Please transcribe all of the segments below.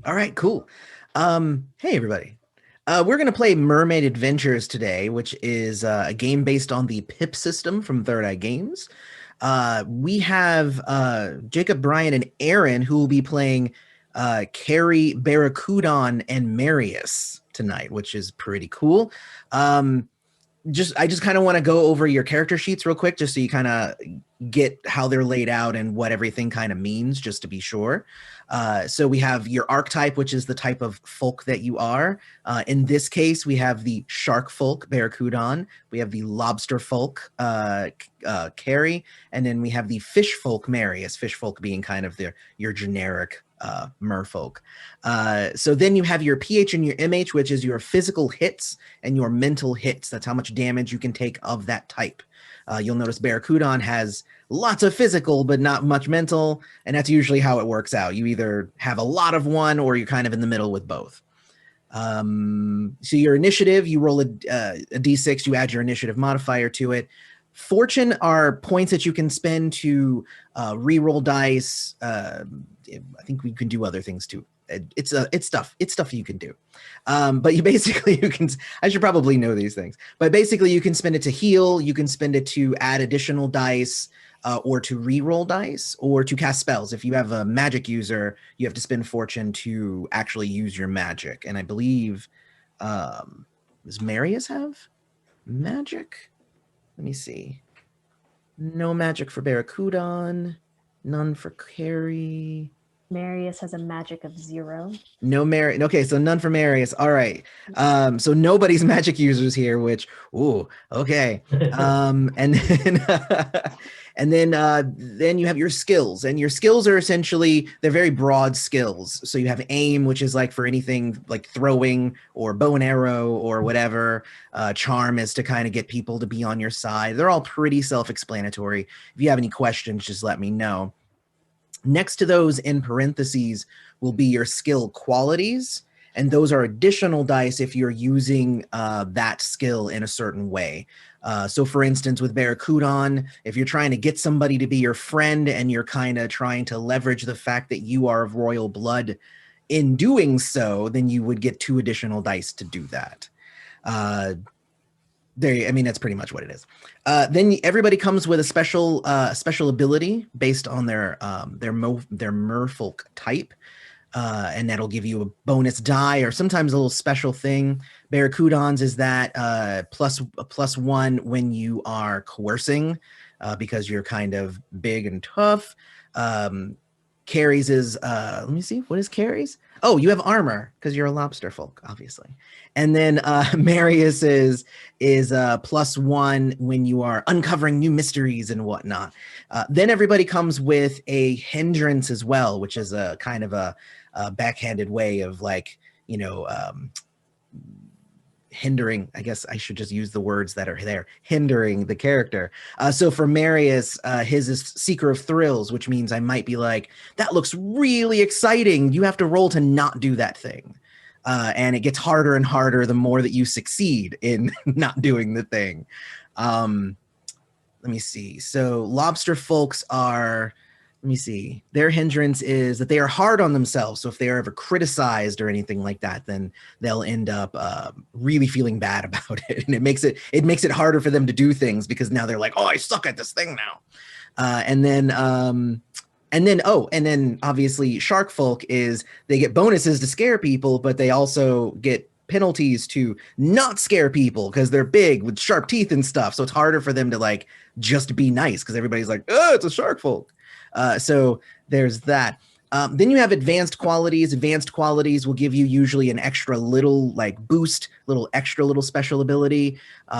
All right, cool. Hey everybody. We're gonna play Mermaid Adventures today, which is a game based on the PIP system from Third Eye Games. We have Jacob, Brian, and Aaron who will be playing Carrie, Barracudan, and Marius tonight, which is pretty cool. Um, I just kind of want to go over your character sheets real quick, just so you kind of get how they're laid out and what everything kind of means, just to be sure. So we have your archetype, which is the type of folk that you are. In this case, we have the shark folk, Barracudan. We have the lobster folk, Carrie, and then we have the fish folk, Marius. Fish folk being kind of your generic merfolk. So then you have your pH and your MH, which is your physical hits and your mental hits. That's how much damage you can take of that type. You'll notice Barracudan has lots of physical, but not much mental, and that's usually how it works out. You either have a lot of one, or you're kind of in the middle with both. So your initiative, you roll a d6, you add your initiative modifier to it. Fortune are points that you can spend to re-roll dice. I think we can do other things too. It's stuff you can do. But you can, I should probably know these things, but basically you can spend it to heal, you can spend it to add additional dice, or to re-roll dice, or to cast spells. If you have a magic user, you have to spend fortune to actually use your magic. And I believe, does Marius have magic? Let me see. No magic for Barracudan, none for Carrie. Marius has a magic of 0. No Marius. Okay, so none for Marius. All right. So nobody's magic users here, which, ooh, okay. And then then you have your skills, and your skills are essentially, they're very broad skills. So you have aim, which is like for anything like throwing or bow and arrow or whatever. Charm is to kind of get people to be on your side. They're all pretty self-explanatory. If you have any questions, just let me know. Next to those in parentheses will be your skill qualities, and those are additional dice if you're using that skill in a certain way. So for instance, with Barracudan, if you're trying to get somebody to be your friend and you're kind of trying to leverage the fact that you are of royal blood in doing so, then you would get 2 additional dice to do that. I mean, that's pretty much what it is. Then everybody comes with a special ability based on their merfolk type, and that'll give you a bonus die or sometimes a little special thing. Barracudan's is that +1 when you are coercing, because you're kind of big and tough. Carrie's is, let me see, what is Carrie's? Oh, you have armor because you're a lobster folk, obviously. And then Marius is +1 when you are uncovering new mysteries and whatnot. Then everybody comes with a hindrance as well, which is a kind of a backhanded way of, like, you know, hindering, I guess I should just use the words that are there, hindering the character. So for Marius, his is Seeker of Thrills, which means I might be like, that looks really exciting. You have to roll to not do that thing. And it gets harder and harder the more that you succeed in not doing the thing. Let me see. So lobster folks are, let me see, their hindrance is that they are hard on themselves. So if they are ever criticized or anything like that, then they'll end up really feeling bad about it. And it makes it harder for them to do things, because now they're like, oh, I suck at this thing now. And then obviously shark folk is, they get bonuses to scare people, but they also get penalties to not scare people because they're big with sharp teeth and stuff. So it's harder for them to, like, just be nice because everybody's like, oh, it's a shark folk. So there's that. Then you have advanced qualities. Advanced qualities will give you usually an extra little, like, boost, extra little special ability.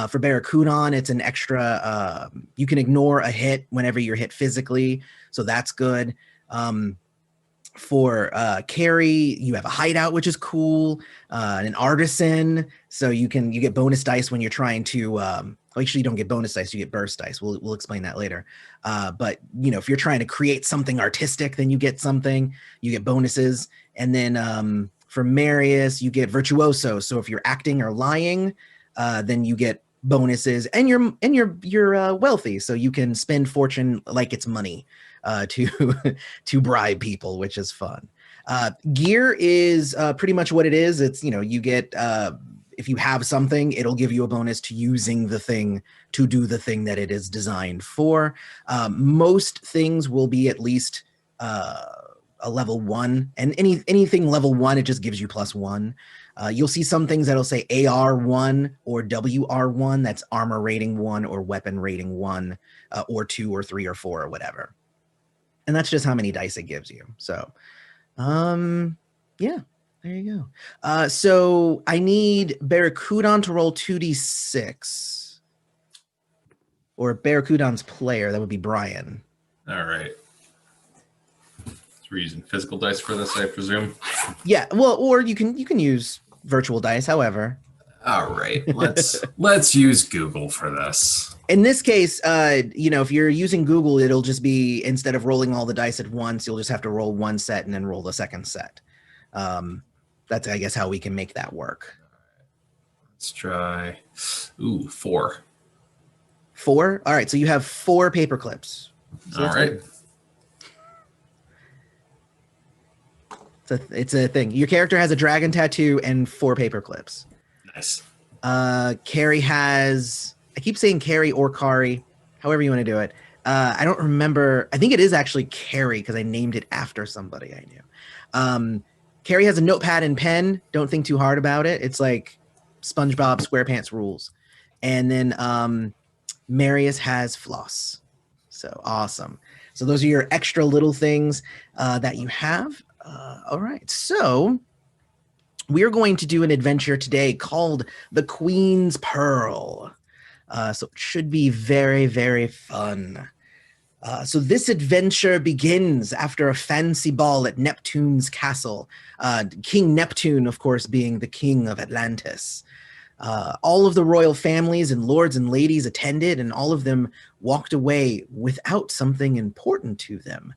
For Barracudan, it's an extra, you can ignore a hit whenever you're hit physically. So that's good. For Carrie, you have a hideout, which is cool, and an artisan. So you get bonus dice when you're trying to, actually you don't get bonus dice, you get burst dice. We'll explain that later. But you know, if you're trying to create something artistic, then you get bonuses. And then for Marius, you get virtuoso. So if you're acting or lying, then you get bonuses, and you're wealthy, so you can spend fortune like it's money to to bribe people, which is fun. Gear is pretty much what it is. It's, you get, if you have something, it'll give you a bonus to using the thing to do the thing that it is designed for. Most things will be at least a level 1, and anything level 1, it just gives you +1. You'll see some things that'll say AR1 or WR1, that's armor rating 1 or weapon rating 1, or 2 or 3 or 4 or whatever. And that's just how many dice it gives you. So, yeah, there you go. So I need Barracudan to roll 2d6. Or Barracudan's player, that would be Brian. All right. So we're using physical dice for this, I presume? Yeah, well, or you can use virtual dice, however. All right, let's use Google for this. In this case, if you're using Google, it'll just be, instead of rolling all the dice at once, you'll just have to roll one set and then roll the second set. That's, I guess, how we can make that work. Let's try, 4. 4? All right, so you have 4 paper clips. So all right. It's a thing. Your character has a dragon tattoo and 4 paper clips. Nice. Carrie has, I keep saying Carrie or Kari, however you want to do it. I don't remember. I think it is actually Carrie because I named it after somebody I knew. Carrie has a notepad and pen. Don't think too hard about it. It's like SpongeBob SquarePants rules. And then Marius has floss. So awesome. So those are your extra little things that you have. All right. So we're going to do an adventure today called The Queen's Pearl. So it should be very, very fun. So this adventure begins after a fancy ball at Neptune's castle. King Neptune, of course, being the king of Atlantis. All of the royal families and lords and ladies attended, and all of them walked away without something important to them.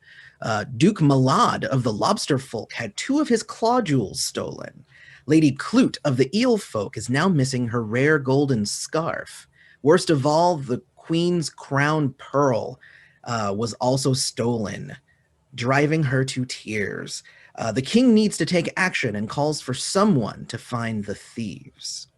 Duke Malad of the Lobster Folk had 2 of his claw jewels stolen. Lady Clute of the Eel Folk is now missing her rare golden scarf. Worst of all, the Queen's crown pearl was also stolen, driving her to tears. The king needs to take action and calls for someone to find the thieves.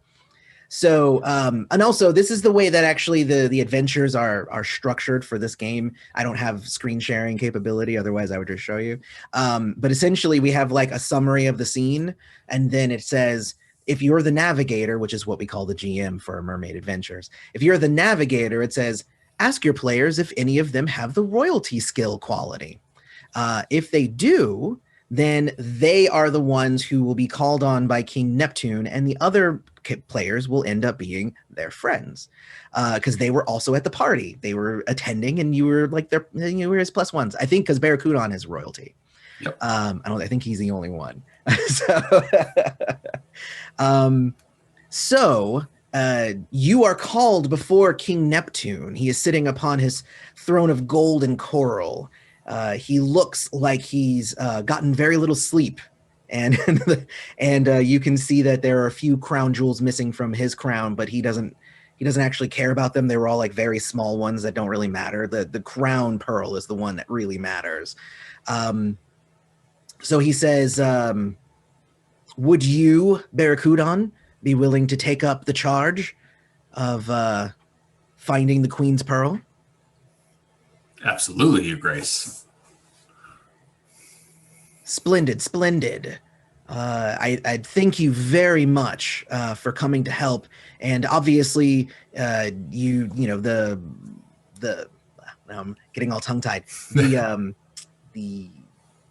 So, and also this is the way that actually the adventures are structured for this game. I don't have screen sharing capability, otherwise I would just show you. But essentially we have like a summary of the scene, and then it says, if you're the navigator, which is what we call the GM for Mermaid Adventures, if you're the navigator, it says, ask your players if any of them have the royalty skill quality. If they do, then they are the ones who will be called on by King Neptune, and the other players will end up being their friends, because they were also at the party. They were attending, and you were like you were his +1s. I think because Barracudan is royalty. Yep. I think he's the only one. So, you are called before King Neptune. He is sitting upon his throne of gold and coral. He looks like he's gotten very little sleep, and you can see that there are a few crown jewels missing from his crown, but he doesn't actually care about them. They were all like very small ones that don't really matter. The crown pearl is the one that really matters. So he says, would you, Barracudan, be willing to take up the charge of finding the Queen's Pearl? Absolutely, Your Grace. Splendid, splendid. I thank you very much for coming to help, and obviously, the I'm getting all tongue tied. The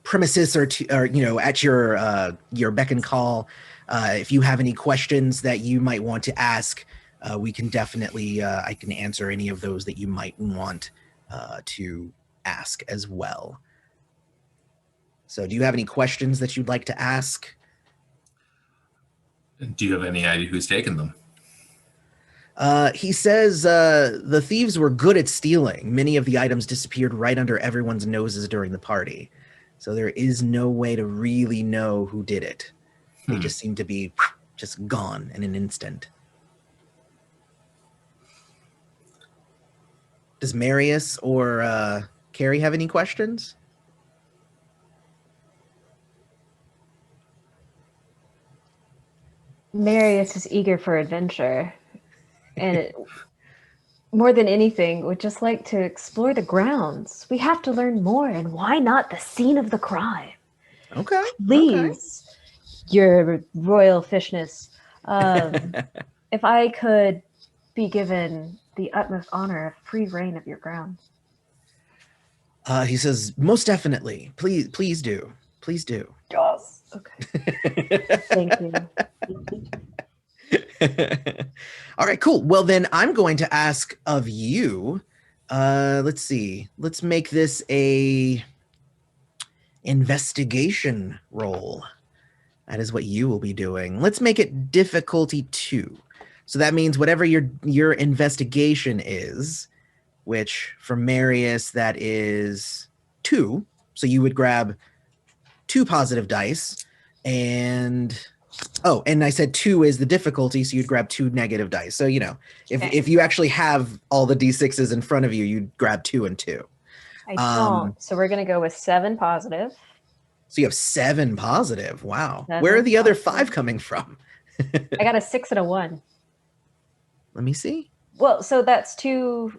premises are at your beck and call. If you have any questions that you might want to ask, we can definitely I can answer any of those that you might want to ask as well. So do you have any questions that you'd like to ask? Do you have any idea who's taken them? He says the thieves were good at stealing. Many of the items disappeared right under everyone's noses during the party. So there is no way to really know who did it. They just seem to be just gone in an instant. Does Marius or Carrie have any questions? Marius is eager for adventure, and more than anything, would just like to explore the grounds. We have to learn more, and why not the scene of the crime? Okay. Please, your royal fishness, if I could be given the utmost honor of free reign of your grounds. He says, most definitely. Please do. Please do. Yes. Okay. Thank you. All right, cool. Well, then I'm going to ask of you. Let's see. Let's make this a investigation roll. That is what you will be doing. Let's make it difficulty 2. So that means whatever your investigation is, which for Marius that is 2. So you would grab 2 positive dice, and I said 2 is the difficulty, so you'd grab 2 negative dice. So if you actually have all the d6s in front of you, you'd grab 2 and 2. I don't. So we're gonna go with 7 positive. So you have 7 positive. Wow. 7 Where are the other 5 positive. coming from? I got a 6 and a 1. Let me see. Well, so that's 2.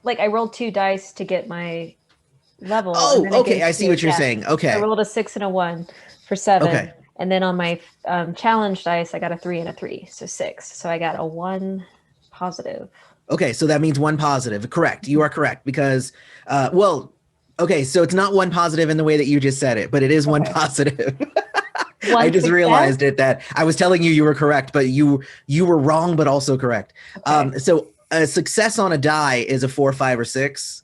Like I rolled 2 dice to get my level. Oh, okay. I see what you're saying. Okay. I rolled a 6 and a 1 for 7. Okay. And then on my challenge dice, I got a 3 and a 3, so 6. So I got a 1 positive. Okay, so that means 1 positive. Correct. You are correct because, okay, so it's not 1 positive in the way that you just said it, but it is 1 positive. I just realized that I was telling you were correct, but you were wrong, but also correct. Okay. So a success on a die is a 4, 5, or 6.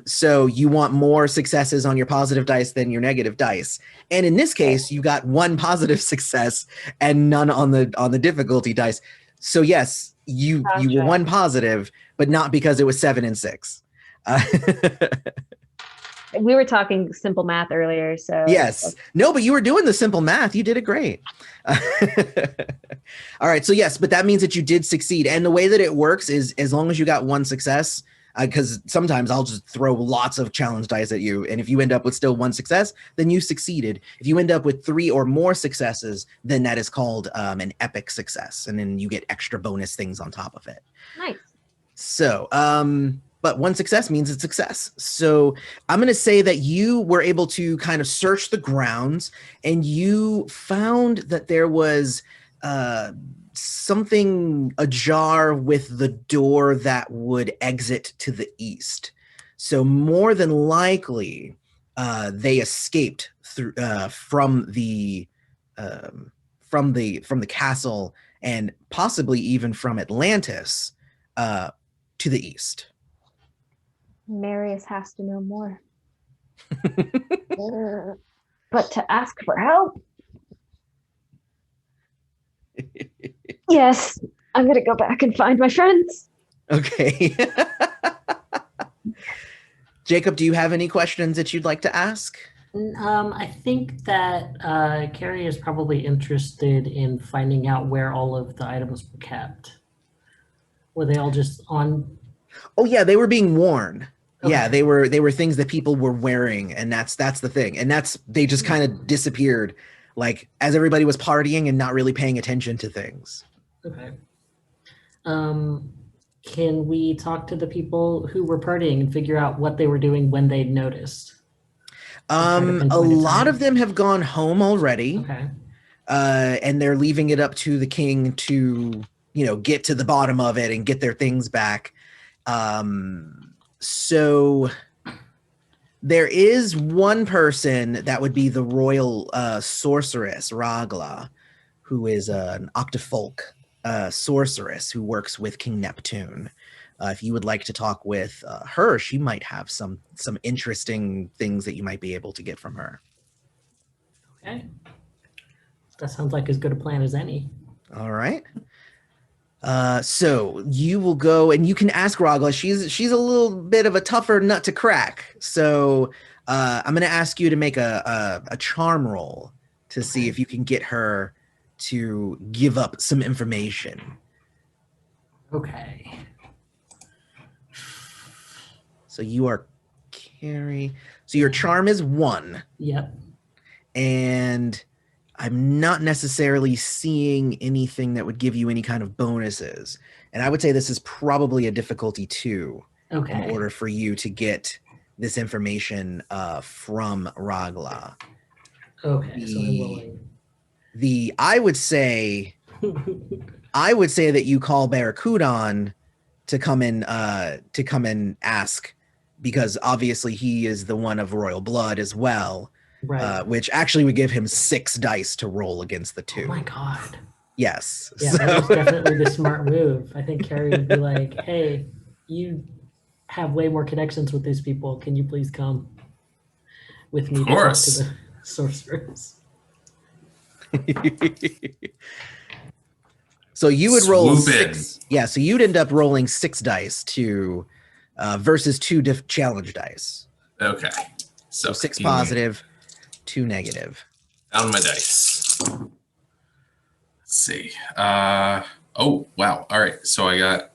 So you want more successes on your positive dice than your negative dice. And in this case, you got 1 positive success and none on the difficulty dice. So yes, you were 1 positive, but not because it was 7 and 6. We were talking simple math earlier, so yes. No, but you were doing the simple math. You did it great. All right. So yes, but that means that you did succeed. And the way that it works is as long as you got 1 success, because sometimes I'll just throw lots of challenge dice at you. And if you end up with still 1 success, then you succeeded. If you end up with 3 or more successes, then that is called an epic success. And then you get extra bonus things on top of it. Nice. So, but 1 success means it's success. So I'm going to say that you were able to kind of search the grounds and you found that there was something ajar with the door that would exit to the east. So more than likely, they escaped through from the castle and possibly even from Atlantis to the east. Marius has to know more. But to ask for help? Yes, I'm going to go back and find my friends. Okay. Jacob, do you have any questions that you'd like to ask? I think that Carrie is probably interested in finding out where all of the items were kept. Were they all just on? Oh yeah, they were being worn. Okay. Yeah, they were things that people were wearing, and that's the thing. And they just kind of disappeared, like as everybody was partying and not really paying attention to things. Okay. Can we talk to the people who were partying and figure out what they were doing when they noticed? A lot of them have gone home already. Okay. And they're leaving it up to the king to, get to the bottom of it and get their things back. So there is one person that would be the royal sorceress, Ragla, who is an octofolk sorceress who works with King Neptune. If you would like to talk with her, she might have some interesting things that you might be able to get from her. Okay. That sounds like as good a plan as any. All right. So you will go and you can ask Ragla. She's a little bit of a tougher nut to crack. So I'm going to ask you to make a charm roll to see if you can get her to give up some information. Okay. So you are Carrie. So your charm is 1. Yep. and I'm not necessarily seeing anything that would give you any kind of bonuses. And I would say this is probably a difficulty 2 in Okay. order for you to get this information from Ragla. Okay, so I'm rolling. I would say that you call Barracudan to come and ask, because obviously he is the one of royal blood as well. Right. Which actually would give him 6 dice to roll against the 2. Oh my god. Yes. Yeah, that was definitely the smart move. I think Carrie would be like, hey, you have way more connections with these people. Can you please come with me Of to talk to course. the sorcerers? So you would roll Swoop in. 6. Yeah, so you'd end up rolling 6 dice to versus 2 challenge dice. Okay. So 6 you mean- positive, 2 negative. Down my dice. Let's see. Oh, wow. All right. So I got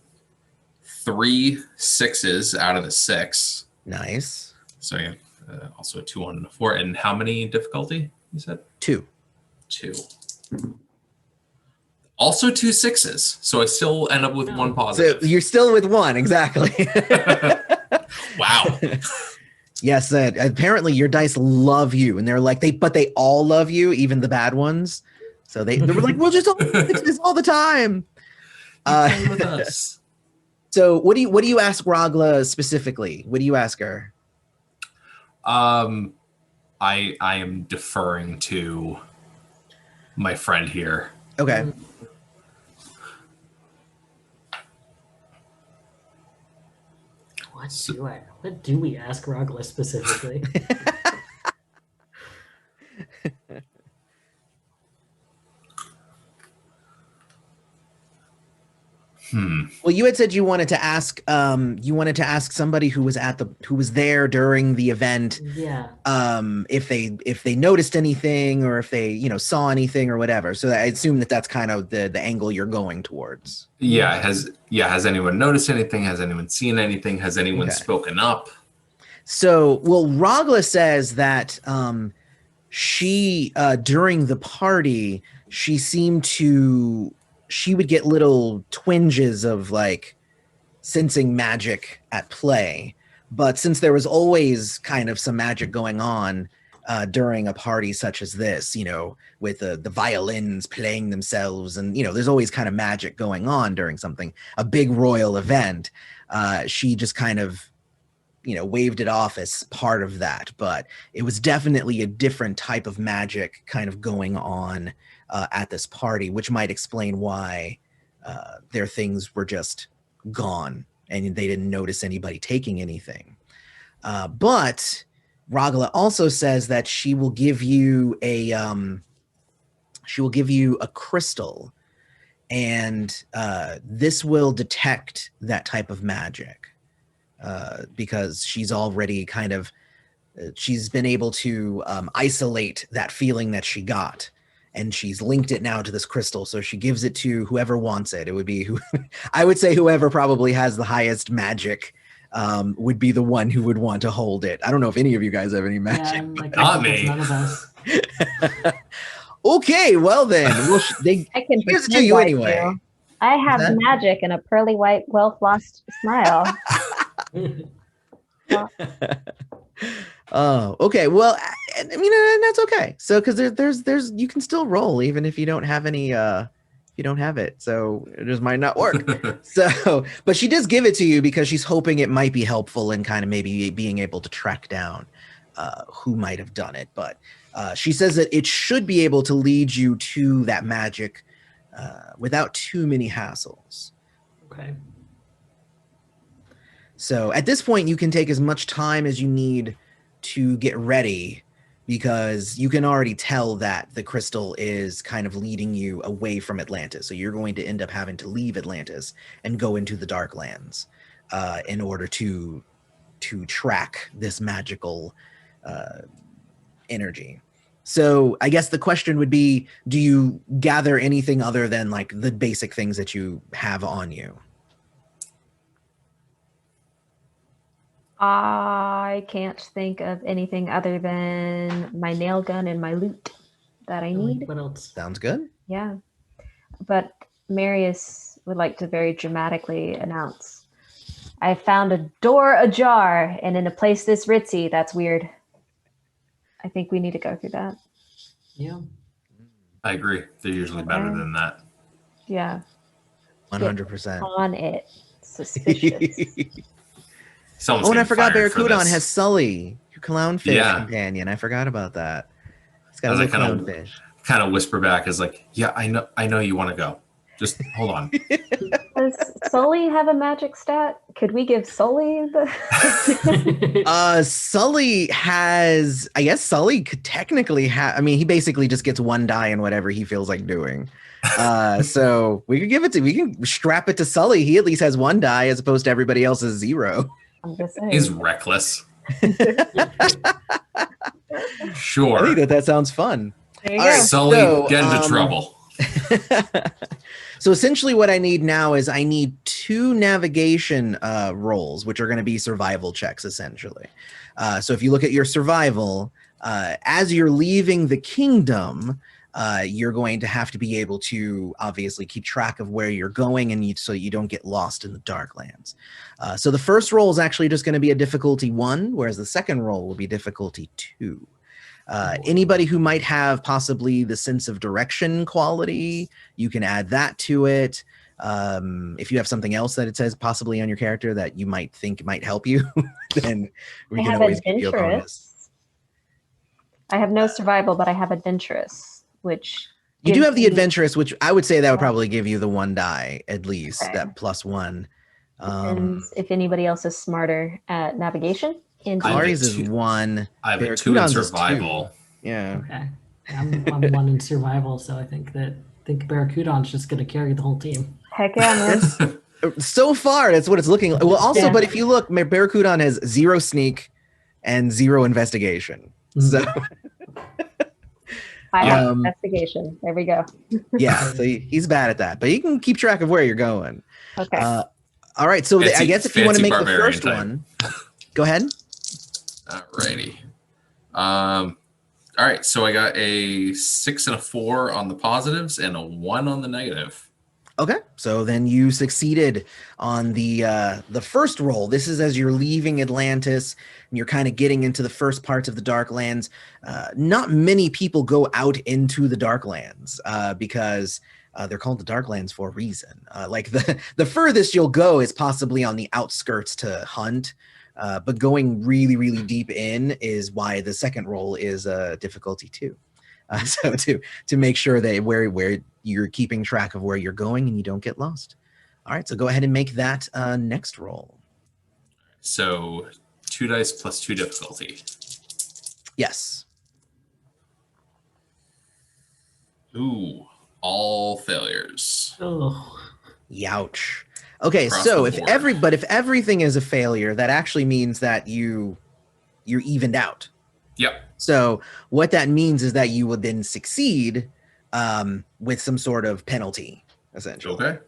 3 6s out of the 6. Nice. So I got also a 2, 1, and a 4. And how many difficulty, you said? 2. 2. Also 2 6s. So I still end up with 1 So positive. you're still with 1, exactly. Wow. Yes, apparently your dice love you, and they're like but they all love you, even the bad ones. So they were like, we'll just all fix this all the time. Play with us. So what do you ask Ragla specifically? What do you ask her? I am deferring to my friend here. Okay. What do we ask Ragla specifically? Well, you had said you wanted to ask somebody who was there during the event, Yeah. if they noticed anything, or if they saw anything or whatever. So I assume that's kind of the angle you're going towards. Yeah. Has anyone noticed anything? Has anyone seen anything? Has anyone Okay. spoken up? So, well, Ragla says that she during the party, she would get little twinges of like sensing magic at play. But since there was always kind of some magic going on during a party such as this, with the violins playing themselves, and there's always kind of magic going on during a big royal event, she just kind of waved it off as part of that. But it was definitely a different type of magic kind of going on at this party, which might explain why their things were just gone and they didn't notice anybody taking anything. But Ragla also says that she will give you a crystal, and this will detect that type of magic, because she's already she's been able to isolate that feeling that she got, and she's linked it now to this crystal. So she gives it to whoever wants it. It would be I would say whoever probably has the highest magic would be the one who would want to hold it. I don't know if any of you guys have any magic. Not me. None of us. Okay, well then, I can gives it to pretend you like anyway. you. I have that? magic and a pearly white, well-flossed smile. Oh, okay. Well, I mean, and that's okay. So, because there's you can still roll even if you don't have any. You don't have it, so it just might not work. So, but she does give it to you because she's hoping it might be helpful in kind of maybe being able to track down who might have done it. But she says that it should be able to lead you to that magic without too many hassles. Okay. So at this point, you can take as much time as you need to get ready, because you can already tell that the crystal is kind of leading you away from Atlantis. So you're going to end up having to leave Atlantis and go into the Darklands in order to track this magical energy. So I guess the question would be, do you gather anything other than like the basic things that you have on you? I can't think of anything other than my nail gun and my loot that I need. What else? Sounds good. Yeah. But Marius would like to very dramatically announce, I found a door ajar, and in a place this ritzy, that's weird. I think we need to go through that. Yeah. I agree. They're usually better Okay. than that. Yeah. 100%. On it. Suspicious. Someone's Oh, and I getting forgot fired for Barracudan this. has Sully, your clownfish Yeah. companion. I forgot about that. He's got a As I little kind of clownfish. kind of whisper back is like, yeah, I know you want to go. Just hold on. Does Sully have a magic stat? Could we give Sully the Sully has, I guess Sully could technically have, I mean, he basically just gets one die in whatever he feels like doing. So we can strap it to Sully. He at least has one die as opposed to everybody else's 0. I'm just saying. He's reckless. I Sure. think that sounds fun. There you All go. right. Sully, So, get into trouble. So essentially what I need now is I need 2 navigation rolls, which are going to be survival checks, essentially. So if you look at your survival, as you're leaving the kingdom, you're going to have to be able to obviously keep track of where you're going and so you don't get lost in the Darklands. So the first roll is actually just going to be a difficulty 1, whereas the second roll will be difficulty 2. Anybody who might have possibly the sense of direction quality, you can add that to it. If you have something else that it says possibly on your character that you might think might help you, then we I can have always give you a bonus. adventurous. I have no survival, but I have adventurous, which You do gives have the me- adventurous, which I would say that would probably give you the 1 die at least, Okay. that +1. And if anybody else is smarter at navigation, and I have Ari's is 2. 1. I have a 2 in Barracudan's is 2. survival. Yeah. Okay. I'm 1 in survival, so I think Barracudan's just going to carry the whole team. heck yeah, man. So far, that's what it's looking like. Well, also, Yeah. but if you look, Barracudan has 0 sneak and 0 investigation. So I have Um, investigation. There we go. yeah, so he's bad at that, but you can keep track of where you're going. Okay. All right, so I Fancy- guess if you want to fancy make the barbarian first type. one, go ahead. Alrighty. All right, so I got a 6 and a 4 on the positives and a 1 on the negative. Okay, so then you succeeded on the first roll. This is as you're leaving Atlantis and you're kind of getting into the first parts of the Darklands. Not many people go out into the Darklands because they're called the Darklands for a reason. Like the furthest you'll go is possibly on the outskirts to hunt, but going really, really deep in is why the second roll is difficulty 2. So to make sure that where you're keeping track of where you're going and you don't get lost. All right, so go ahead and make that next roll. So 2 dice plus 2 difficulty. Yes. Ooh, all failures. Oh, Youch. Okay, Across so the if board. if everything is a failure, that actually means that you're evened out. Yep. So what that means is that you would then succeed with some sort of penalty, essentially. Okay.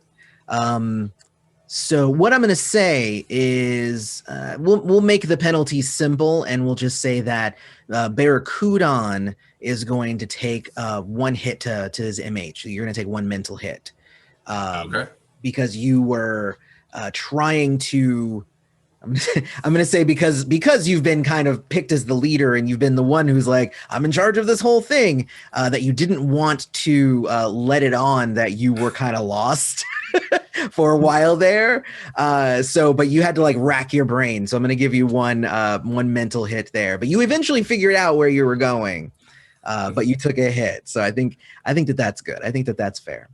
So what I'm going to say is we'll make the penalty simple, and we'll just say that Barracudan is going to take 1 hit to his MH. So you're going to take 1 mental hit Okay. because you were trying to. I'm gonna say because you've been kind of picked as the leader and you've been the one who's like, I'm in charge of this whole thing, that you didn't want to let it on that you were kind of lost for a while there. But you had to like rack your brain. So I'm gonna give you one mental hit there. But you eventually figured out where you were going, but you took a hit. So I think that that's good. I think that that's fair.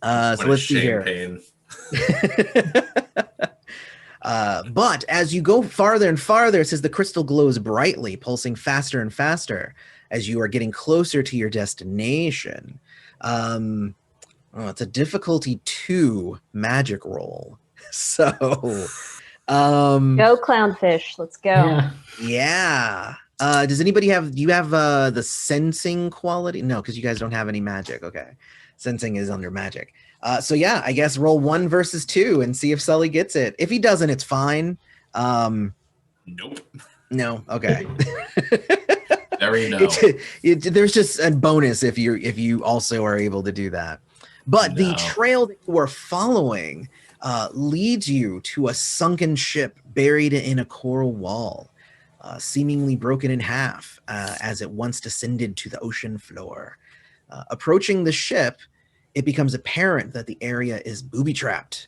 So What a let's see here. pain. But as you go farther and farther, it says the crystal glows brightly, pulsing faster and faster as you are getting closer to your destination. It's a difficulty 2 magic roll. So, Go clownfish. Let's go. yeah. yeah. Does anybody do you have the sensing quality? No, because you guys don't have any magic. Okay. Sensing is under magic. So yeah, I guess roll 1 versus 2 and see if Sully gets it. If he doesn't, it's fine. Nope. No. Okay. Very no. There's just a bonus if you also are able to do that. But the No. trail that you are following leads you to a sunken ship buried in a coral wall, seemingly broken in half as it once descended to the ocean floor. Approaching the ship, it becomes apparent that the area is booby-trapped.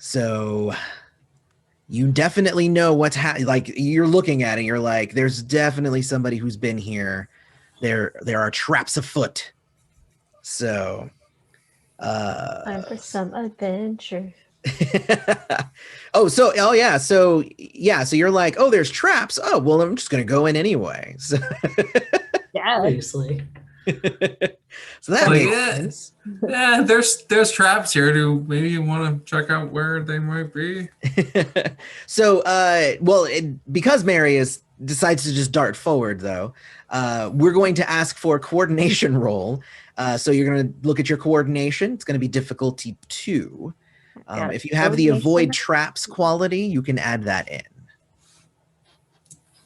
So you definitely know what's like you're looking at it, you're like, there's definitely somebody who's been here. There are traps afoot. So Time for some adventure. so you're like, oh, there's traps. Oh, well, I'm just gonna go in anyway. So, Yeah. Obviously. so that Like, makes yeah. sense. Yeah, there's traps here. Do maybe you want to check out where they might be? So, because Marius decides to just dart forward, though, we're going to ask for a coordination roll. So you're going to look at your coordination. It's going to be difficulty 2. If you have the avoid traps quality, you can add that in.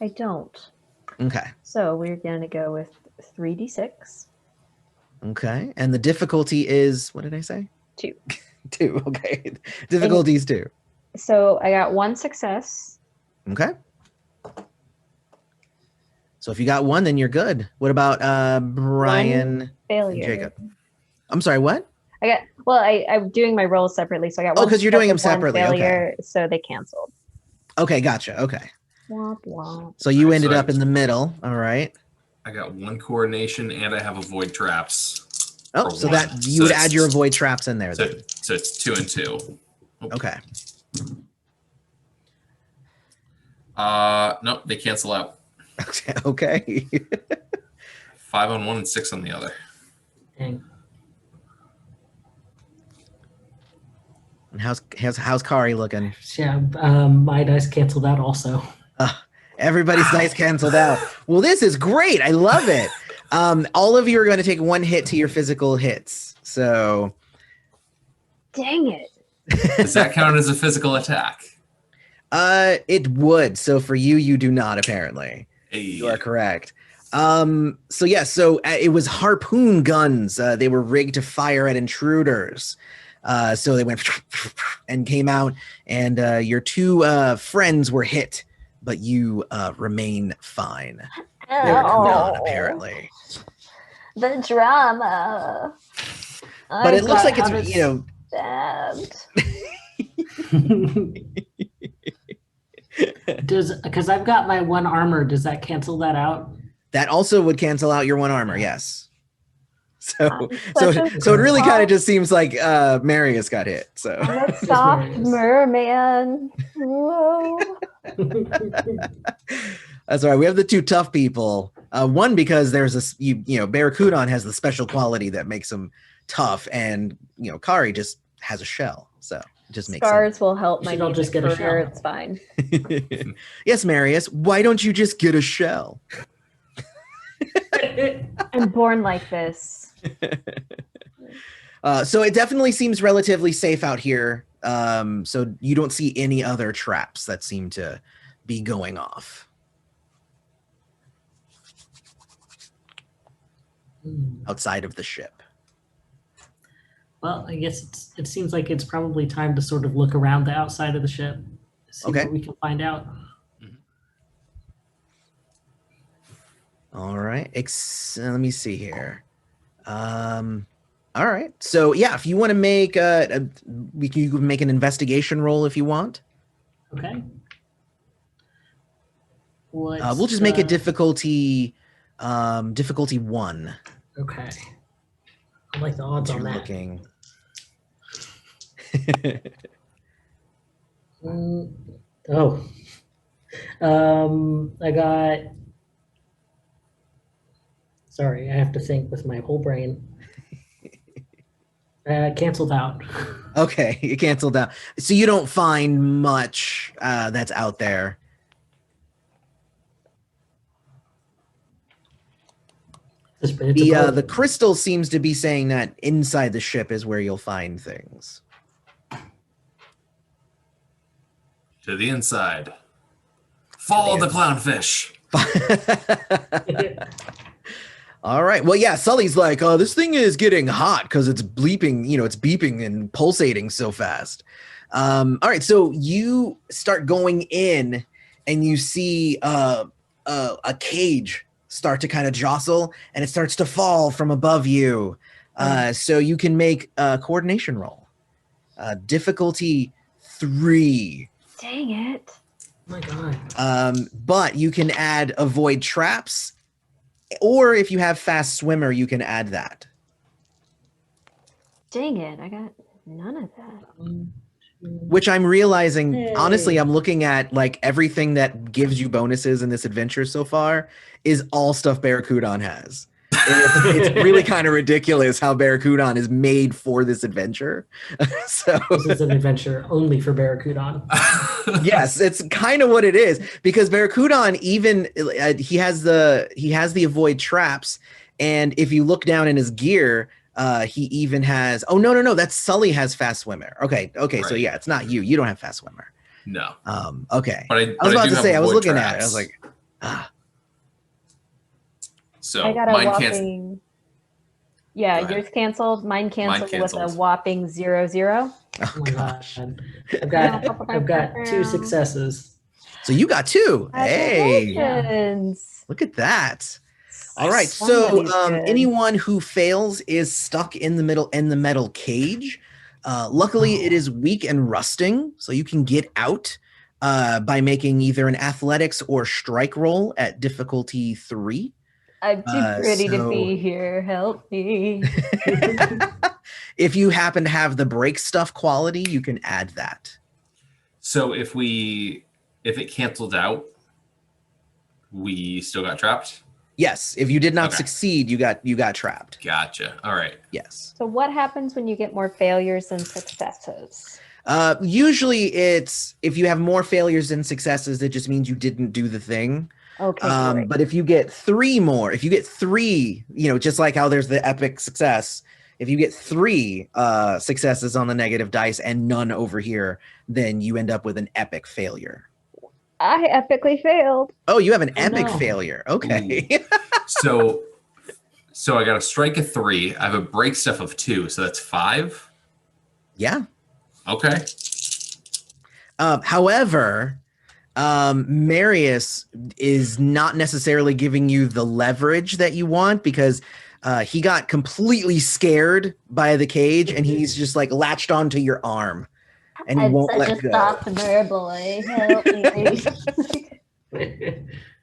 I don't. Okay. So we're going to go with 3d6. Okay. And the difficulty is, what did I say? 2. 2. Okay. Difficulty is 2. So I got 1 success. Okay. So if you got 1, then you're good. What about Brian and Failure. Jacob? I'm sorry, what? I'm doing my rolls separately, so I got 1 because you're doing them success and 1 separately. failure, so they canceled. Okay, gotcha. Okay. Womp womp. So you Alright, ended so up in the middle. All right. I got 1 coordination and I have avoid traps. Oh, For so 1. that you would add your avoid traps in there So, then. so it's 2 and 2. Okay. Nope, they cancel out. Okay. 5 on 1 and 6 on the other. Dang. And how's Kari looking? Yeah, my dice canceled out also. Everybody's dice canceled out. Well, this is great. I love it. All of you are going to take 1 hit to your physical hits. So Dang it. Does that count as a physical attack? it would. So for you, you do not apparently. Hey. You are correct. So it was harpoon guns. They were rigged to fire at intruders. So they went and came out, and your 2 friends were hit, but you remain fine. They were gone, apparently. The drama. But it looks like it's, stabbed. Because I've got my 1 armor, does that cancel that out? that also would cancel out your 1 armor, yes. So Such a it really kind of soft- just seems like Marius got hit. So I'm a soft Marius. merman. Whoa. that's all right. We have the 2 tough people. One because there's this, Barracudan has the special quality that makes him tough, and Kari just has a shell, so it just makes Scars will help You my should all music just get a career. shell. It's fine. sense. Yes, Marius. Why don't you just get a shell? I'm born like this. So it definitely seems relatively safe out here. So you don't see any other traps that seem to be going off outside of the ship. Well, I guess it seems like it's probably time to sort of look around the outside of the ship, see Okay. what we can find out. All right. Let me see here. All right. So yeah, if you want to make you can make an investigation roll if you want. Okay. We'll just make it difficulty 1. Okay. I like the odds on You're that. looking. I got. Sorry, I have to think with my whole brain. Canceled out. Okay, you canceled out. So you don't find much that's out there. The crystal seems to be saying that inside the ship is where you'll find things. To the inside. Follow the clownfish. All right. Well, yeah, Sully's like, oh, this thing is getting hot because it's bleeping, it's beeping and pulsating so fast. All right. So you start going in and you see a cage start to kind of jostle and it starts to fall from above you. So you can make a coordination roll. Difficulty 3. Dang it. Oh my god. But you can add avoid traps, or if you have fast swimmer, you can add that. Dang it. I got none of that. Which I'm realizing, Hey. honestly, I'm looking at like everything that gives you bonuses in this adventure so far is all stuff Barracudan has. It's really kind of ridiculous how Barracudan is made for this adventure. So This is an adventure only for Barracudan. yes, it's kind of what it is, because Barracudan even he has the avoid traps, and if you look down in his gear, he even has no, that's Sully has fast swimmer. Okay, so Right. yeah, it's not you don't have fast swimmer. No. Okay, But I was about do to have say, I was avoid looking at it, I was traps. like, So I got a mine whopping. Yeah, Go ahead. yours canceled. Mine canceled with a canceled. whopping 0, 0. oh Oh my gosh. god. I've got 2 successes. So you got 2. Hey, Congratulations. look at that. All right, so Somebody's good. anyone who fails is stuck in the metal cage. Luckily, it is weak and rusting, so you can get out by making either an athletics or strike roll at difficulty 3. I'm too pretty to so- be here. Help me. If you happen to have the break stuff quality, you can add that. So if it canceled out, we still got trapped? Yes, if you did not Okay. succeed, you got trapped. Gotcha. All right. Yes. So what happens when you get more failures than successes? Usually it's if you have more failures than successes, it just means you didn't do the thing. Okay, great. But if you get 3 more, if you get 3, just like how there's the epic success, if you get 3 successes on the negative dice and none over here, then you end up with an epic failure. I epically failed. Oh, you have an Oh, epic no. failure. Okay. So I got a strike of 3. I have a break stuff of 2, so that's 5. Yeah. Okay. However, Marius is not necessarily giving you the leverage that you want, because he got completely scared by the cage and he's just like latched onto your arm and he I'm won't such let a go. softer boy. Help me.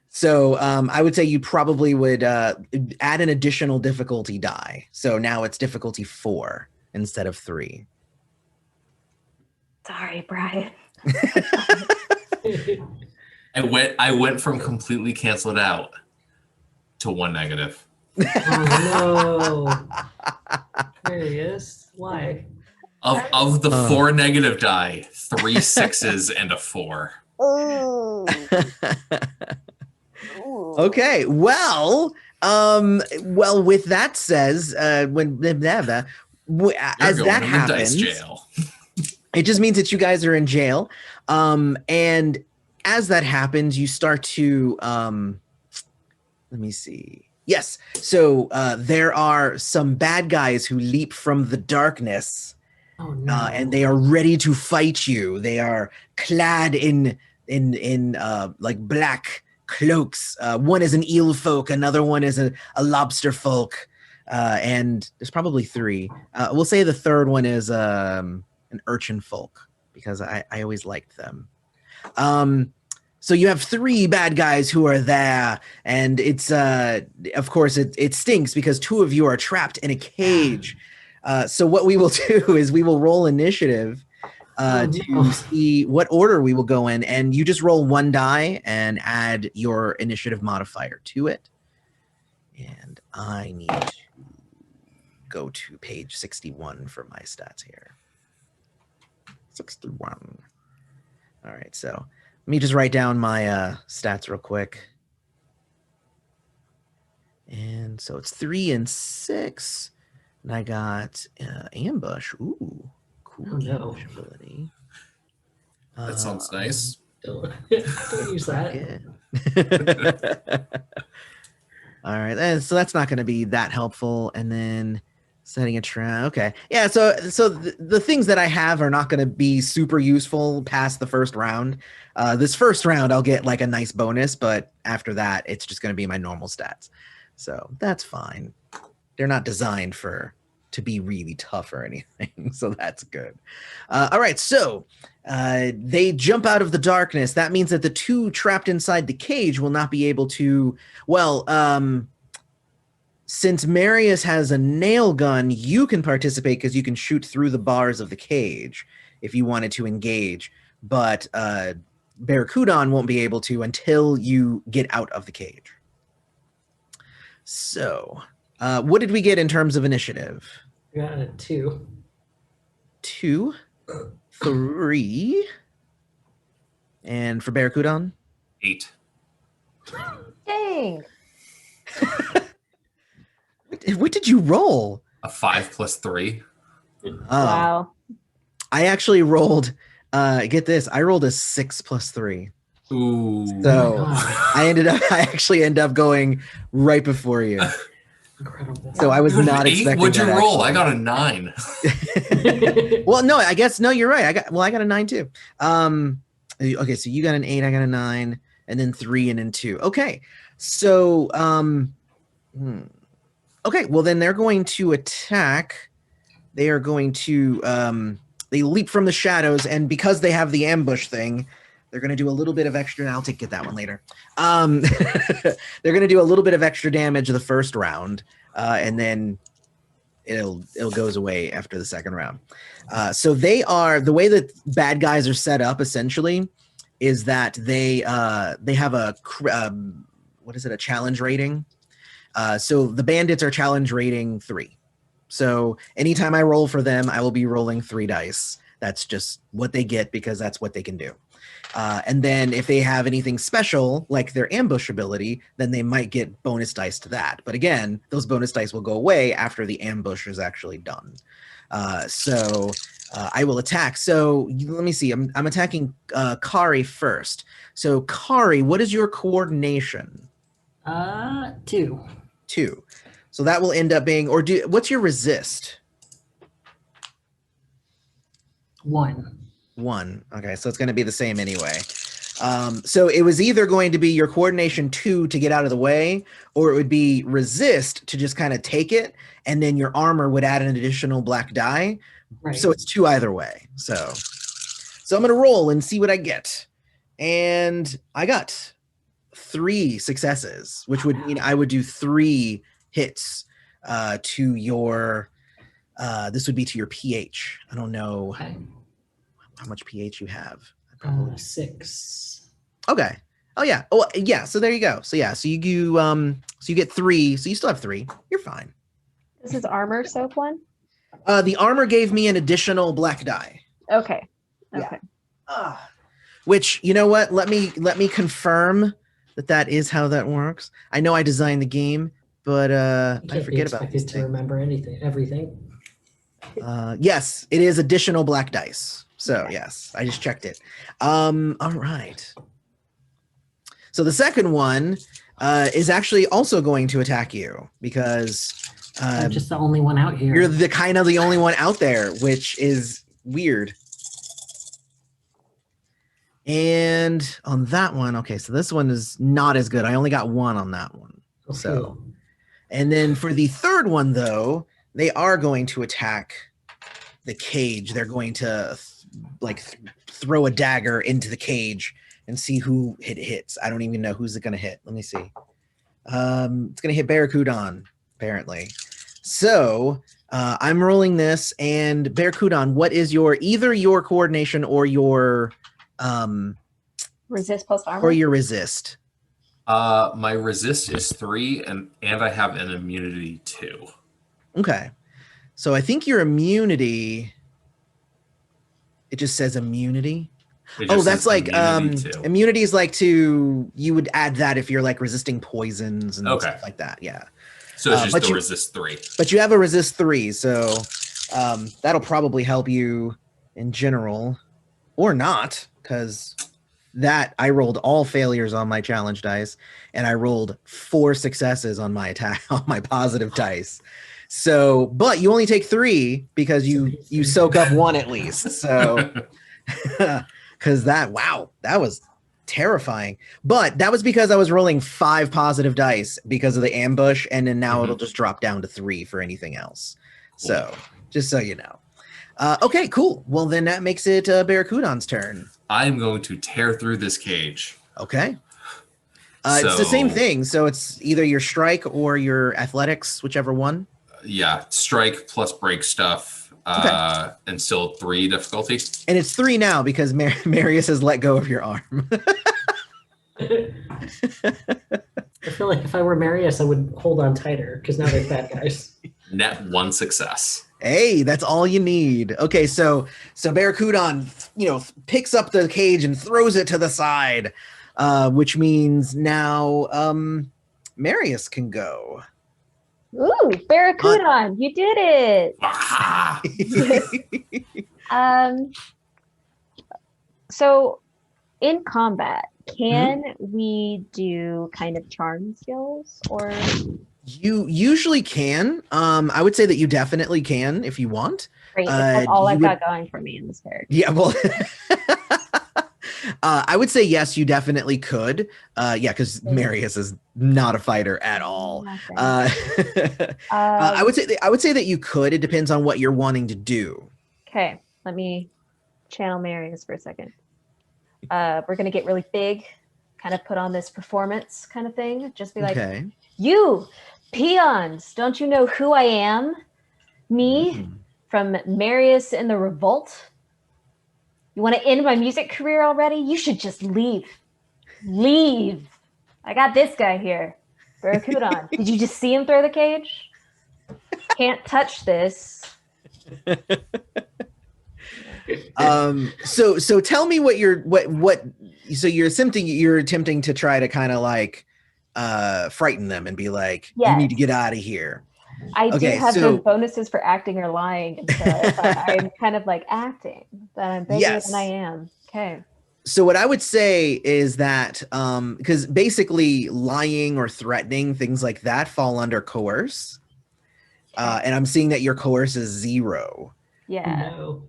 So I would say you probably would add an additional difficulty die. So now it's difficulty 4 instead of 3. Sorry, Brian. I went from completely canceled out to 1 negative. Oh no. Marius, why? Of the 4 negative die, 3 6s and a 4. Okay, well, with that says, as You're that going to the dice happens, jail. it just means that you guys are in jail. And as that happens, you start to, let me see. Yes, so there are some bad guys who leap from the darkness. Oh no. And they are ready to fight you. They are clad in like black cloaks. One is an eel folk, another one is a lobster folk, and there's probably 3. We'll say the third one is an urchin folk, because I always liked them. So you have 3 bad guys who are there, and it's of course it stinks because 2 of you are trapped in a cage. So what we will do is we will roll initiative to see what order we will go in, and you just roll 1 die and add your initiative modifier to it. And I need to go to page 61 for my stats here. 61. All right, so let me just write down my stats real quick. And so it's 3 and 6. And I got ambush. Ooh, cool Oh, no. ambush ability. That sounds nice. Don't use that. Yeah. All right, and so that's not going to be that helpful. And then setting a trap. Okay, yeah. So the things that I have are not going to be super useful past the first round. This first round, I'll get like a nice bonus, but after that, it's just going to be my normal stats. So that's fine. They're not designed to be really tough or anything, so that's good. All right, so they jump out of the darkness. That means that the two trapped inside the cage will not be able to. Well, since Marius has a nail gun, you can participate because you can shoot through the bars of the cage if you wanted to engage. But Barracudan won't be able to until you get out of the cage. So, what did we get in terms of initiative? I got a 2. 2, 3, and for Barracudan? 8. Dang. What did you roll? A 5 plus 3. Wow. I actually rolled, get this, I rolled a 6 plus 3. Ooh. So Oh I actually end up going right before you. Incredible. So I was You had an not 8? expecting What'd you that, roll? actually. I got a 9. Well, no, I guess no, you're right. I got a 9 too. Okay, so you got an 8, I got a 9, and then 3 and then 2. Okay. So okay, well then they're going to attack. They are going to they leap from the shadows, and because they have the ambush thing, they're going to do a little bit of extra. I'll get that one later. They're going to do a little bit of extra damage the first round, and then it'll goes away after the second round. So they are, the way that bad guys are set up essentially is that they have a a challenge rating. So the bandits are challenge rating 3. So anytime I roll for them, I will be rolling 3 dice. That's just what they get because that's what they can do. And then if they have anything special, like their ambush ability, then they might get bonus dice to that. But again, those bonus dice will go away after the ambush is actually done. So I will attack. So let me see. I'm attacking Kari first. So Kari, what is your coordination? 2. 2. So that will end up being, what's your resist? 1. 1. Okay, so it's going to be the same anyway. So it was either going to be your coordination 2 to get out of the way, or it would be resist to just kind of take it, and then your armor would add an additional black die. Right. So it's 2 either way. So I'm going to roll and see what I get. And I got 3 successes, which would mean I would do 3 hits to your, this would be to your pH. I don't know Okay. how much pH you have. 6. Okay. Oh yeah. Oh yeah. So there you go. So yeah. So you get 3. So you still have 3. You're fine. This is armor soap one? The armor gave me an additional black die. Okay. Yeah. Okay. Which, you know what? Let me confirm that is how that works. I know I designed the game, but I forget about this to remember everything. Yes, it is additional black dice. So yes, I just checked it. All right. So the second one is actually also going to attack you because I'm just the only one out here. you're the only one out there, which is weird. And on that one, okay, so this one is not as good. I only got 1 on that one. Okay. So, and then for the third one, though, they are going to attack the cage. They're going to throw a dagger into the cage and see who it hits. I don't even know who's it going to hit. Let me see. It's going to hit Barracudan, apparently. So I'm rolling this, and Barracudan, what is either your coordination or your Resist plus armor? or your resist? My resist is 3, and I have an immunity 2. Okay. So I think your immunity, it just says immunity. It Oh, just that's says like immunity 2. immunity is like you would add that if you're like resisting poisons and Okay. stuff like that. Yeah. So it's but just the you- resist 3. But you have a resist 3, so that'll probably help you in general, or not, because that I rolled all failures on my challenge dice, and I rolled 4 successes on my attack on my positive dice. So, but you only take 3 because you soak up 1 at least. So, because that was terrifying. But that was because I was rolling 5 positive dice because of the ambush, and then now it'll just drop down to 3 for anything else. Cool. So, just so you know. Okay, cool. Well, then that makes it Barracudan's turn. I'm going to tear through this cage. Okay. It's the same thing. So it's either your strike or your athletics, whichever one. Yeah, strike plus break stuff, and still 3 difficulty. And it's 3 now because Marius has let go of your arm. I feel like if I were Marius, I would hold on tighter because now they're bad guys. Net 1 success. Hey, that's all you need. Okay, so Barracudan, picks up the cage and throws it to the side, which means now Marius can go. Ooh, Barracudan, you did it. Ah! So in combat, can we do kind of charm skills or? You usually can. I would say that you definitely can if you want. Great, that's all I've got going for me in this character. Yeah, well, I would say yes, you definitely could. Because Marius is not a fighter at all. I would say that you could. It depends on what you're wanting to do. Okay, let me channel Marius for a second. We're gonna get really big, kind of put on this performance kind of thing. Just be like, okay. You peons, don't you know who I am? Me from Marius and the Revolt. You want to end my music career already? You should just leave. Leave. I got this guy here, Barracudan. Did you just see him throw the cage? Can't touch this. So tell me what you're attempting to try to kind of like frighten them and be like, you need to get out of here. I do have those bonuses for acting or lying, and so if I'm kind of like acting that I'm bigger than I am. Okay. So what I would say is that because basically lying or threatening, things like that fall under coerce. And I'm seeing that your coerce is 0. Yeah. No.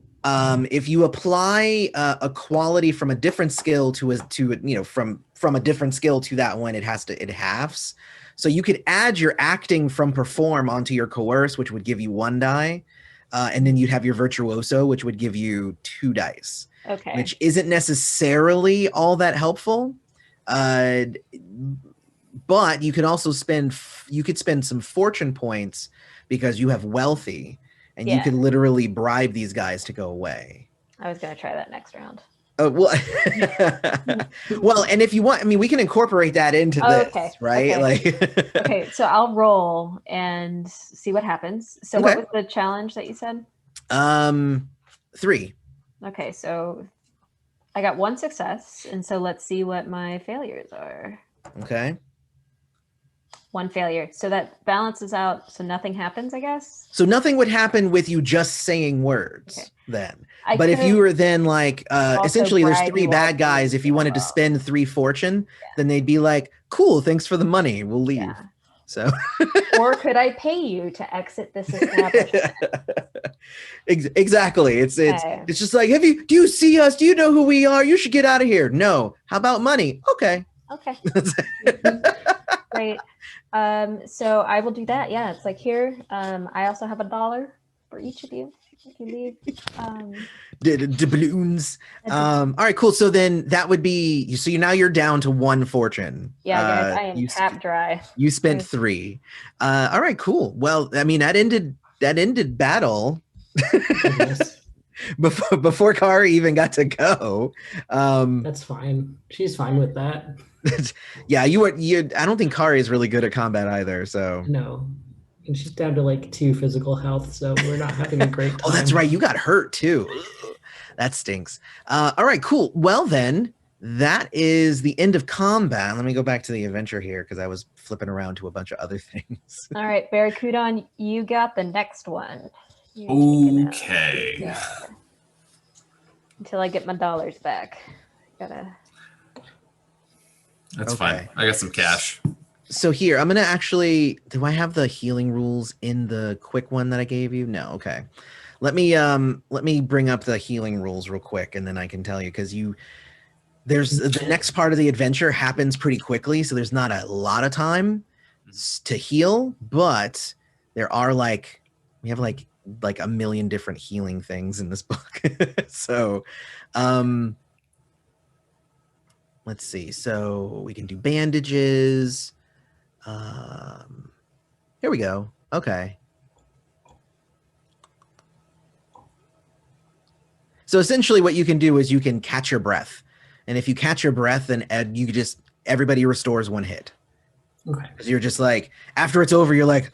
If you apply a quality from a different skill from a different skill to that one, it halves. So you could add your acting from perform onto your coerce, which would give you 1 die, and then you'd have your virtuoso, which would give you 2 dice. Okay. Which isn't necessarily all that helpful, but you could also spend some fortune points because you have wealthy. And you could literally bribe these guys to go away. I was going to try that next round. Oh, well, well, and if you want, I mean, we can incorporate that into this, right? Okay. Okay, so I'll roll and see what happens. So what was the challenge that you said? 3. Okay, so I got 1 success, and so let's see what my failures are. Okay. 1 failure. So that balances out. So nothing happens, I guess. So nothing would happen with you just saying words then. But if you were then like, essentially there's 3 bad guys. If you wanted to spend 3 fortune, then they'd be like, cool, thanks for the money. We'll leave. Yeah. So. Or could I pay you to exit this establishment? Exactly. It's just like, do you see us? Do you know who we are? You should get out of here. No. How about money? Okay. Okay. Great. So I will do that. Yeah, it's like here. I also have $1 for each of you if you leave. Doubloons. All right, cool. So then that would be you're down to 1 fortune. Yeah, guys, I am tapped dry. You spent 3. All right, cool. Well, I mean that ended battle. Before Kari even got to go. That's fine. She's fine with that. Yeah, I don't think Kari is really good at combat either, so. No. And she's down to like 2 physical health, so we're not having a great time. Oh, that's right. You got hurt too. That stinks. All right, cool. Well then, that is the end of combat. Let me go back to the adventure here because I was flipping around to a bunch of other things. All right, Barracudan, you got the next one. Okay. Until I get my dollars back. Gotta. That's Okay. fine. I got some cash. So here, I'm gonna actually. Do I have the healing rules in the quick one that I gave you? No. Okay. Let me bring up the healing rules real quick, and then I can tell you because there's the next part of the adventure happens pretty quickly, so there's not a lot of time to heal, but there are we have like a million different healing things in this book. So let's see. So we can do bandages. Here we go. Okay. So essentially what you can do is you can catch your breath. And if you catch your breath, then everybody restores 1 hit. Okay. Because you're just like, after it's over, you're like,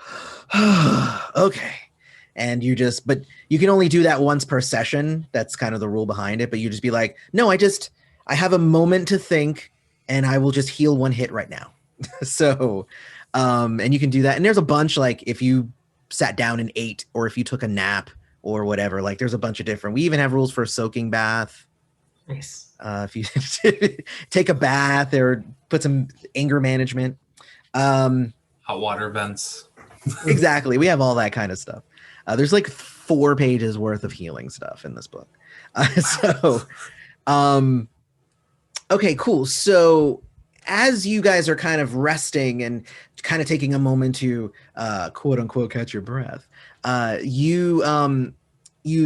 okay. And but you can only do that once per session. That's kind of the rule behind it. But you just be like, no, I have a moment to think and I will just heal 1 hit right now. So, and you can do that. And there's a bunch, like if you sat down and ate, or if you took a nap or whatever, like there's a bunch of different, we even have rules for a soaking bath. Nice. If you take a bath or put some anger management. Hot water vents. Exactly. We have all that kind of stuff. There's like 4 pages worth of healing stuff in this book. Okay, cool. So as you guys are kind of resting and kind of taking a moment to quote unquote catch your breath, you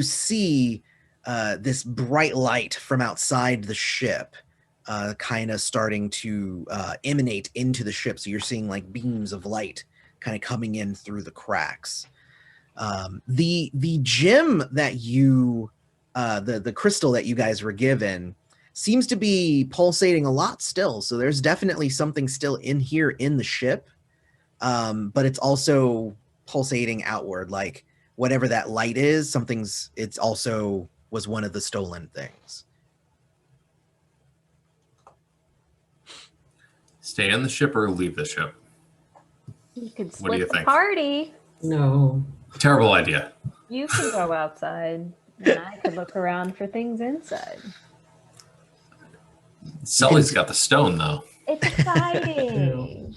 see this bright light from outside the ship kind of starting to emanate into the ship. So you're seeing like beams of light kind of coming in through the cracks. The gem that the crystal that you guys were given seems to be pulsating a lot still. So there's definitely something still in here in the ship, but it's also pulsating outward. Like whatever that light is, it's also was one of the stolen things. Stay on the ship or leave the ship? You could What do you split the think? party. No. Terrible idea. You can go outside, and I could look around for things inside. Sully's got the stone, though. It's exciting.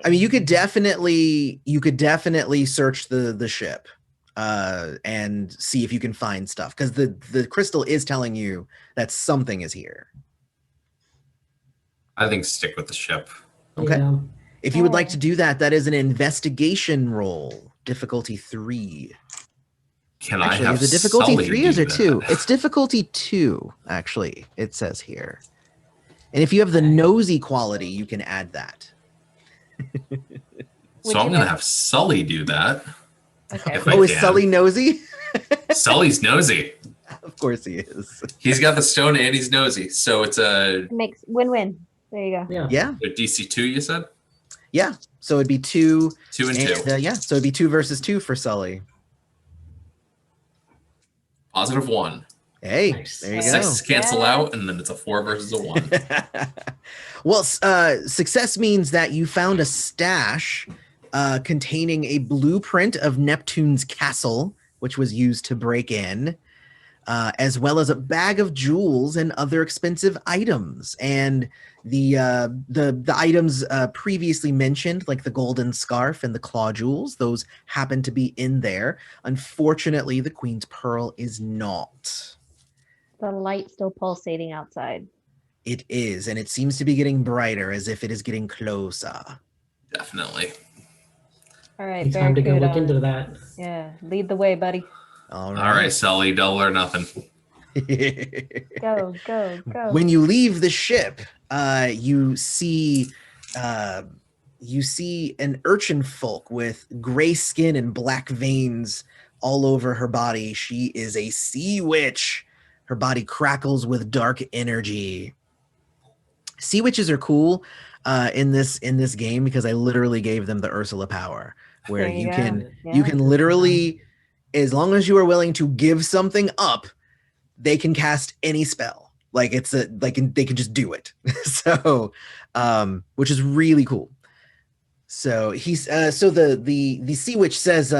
I mean, you could definitely search the ship and see if you can find stuff, because the crystal is telling you that something is here. I think stick with the ship. Okay. Yeah. If you would like to do that, that is an investigation roll, difficulty 3. Can Actually, I have is it difficulty Sully 3 or is do it 2? that? It's difficulty 2, actually, it says here. And if you have the nosy quality, you can add that. So I'm going to have Sully do that. Okay. If I Oh, is can. Sully nosy? Sully's nosy. Of course he is. He's got the stone and he's nosy. So it's a It makes win-win. There you go. Yeah. Yeah, DC 2, you said? yeah. So it'd be 2. 2 and 2. Yeah, so it'd be 2 versus 2 for Sully. Positive 1. Hey, Nice. there you go. 6 cancel Yes. out, and then it's a 4 versus a 1. Well, success means that you found a stash containing a blueprint of Neptune's castle, which was used to break in, as well as a bag of jewels and other expensive items. And the items previously mentioned, like the golden scarf and the claw jewels, those happen to be in there. Unfortunately, the Queen's Pearl is not. The light still pulsating outside. It is, and it seems to be getting brighter, as if it is getting closer. Definitely. All right, It's time to go look Barracuda. into that. Yeah, lead the way, buddy. All All right, Sully, double or nothing. Go, go, go. When you leave the ship, you see an urchin folk with gray skin and black veins all over her body. She is a sea witch. Her body crackles with dark energy. Sea witches are cool in this game because I literally gave them the Ursula power, where There you go. you can Yeah. literally, as long as you are willing to give something up, they can cast any spell. Like they can just do it. So, which is really cool. So the sea witch says,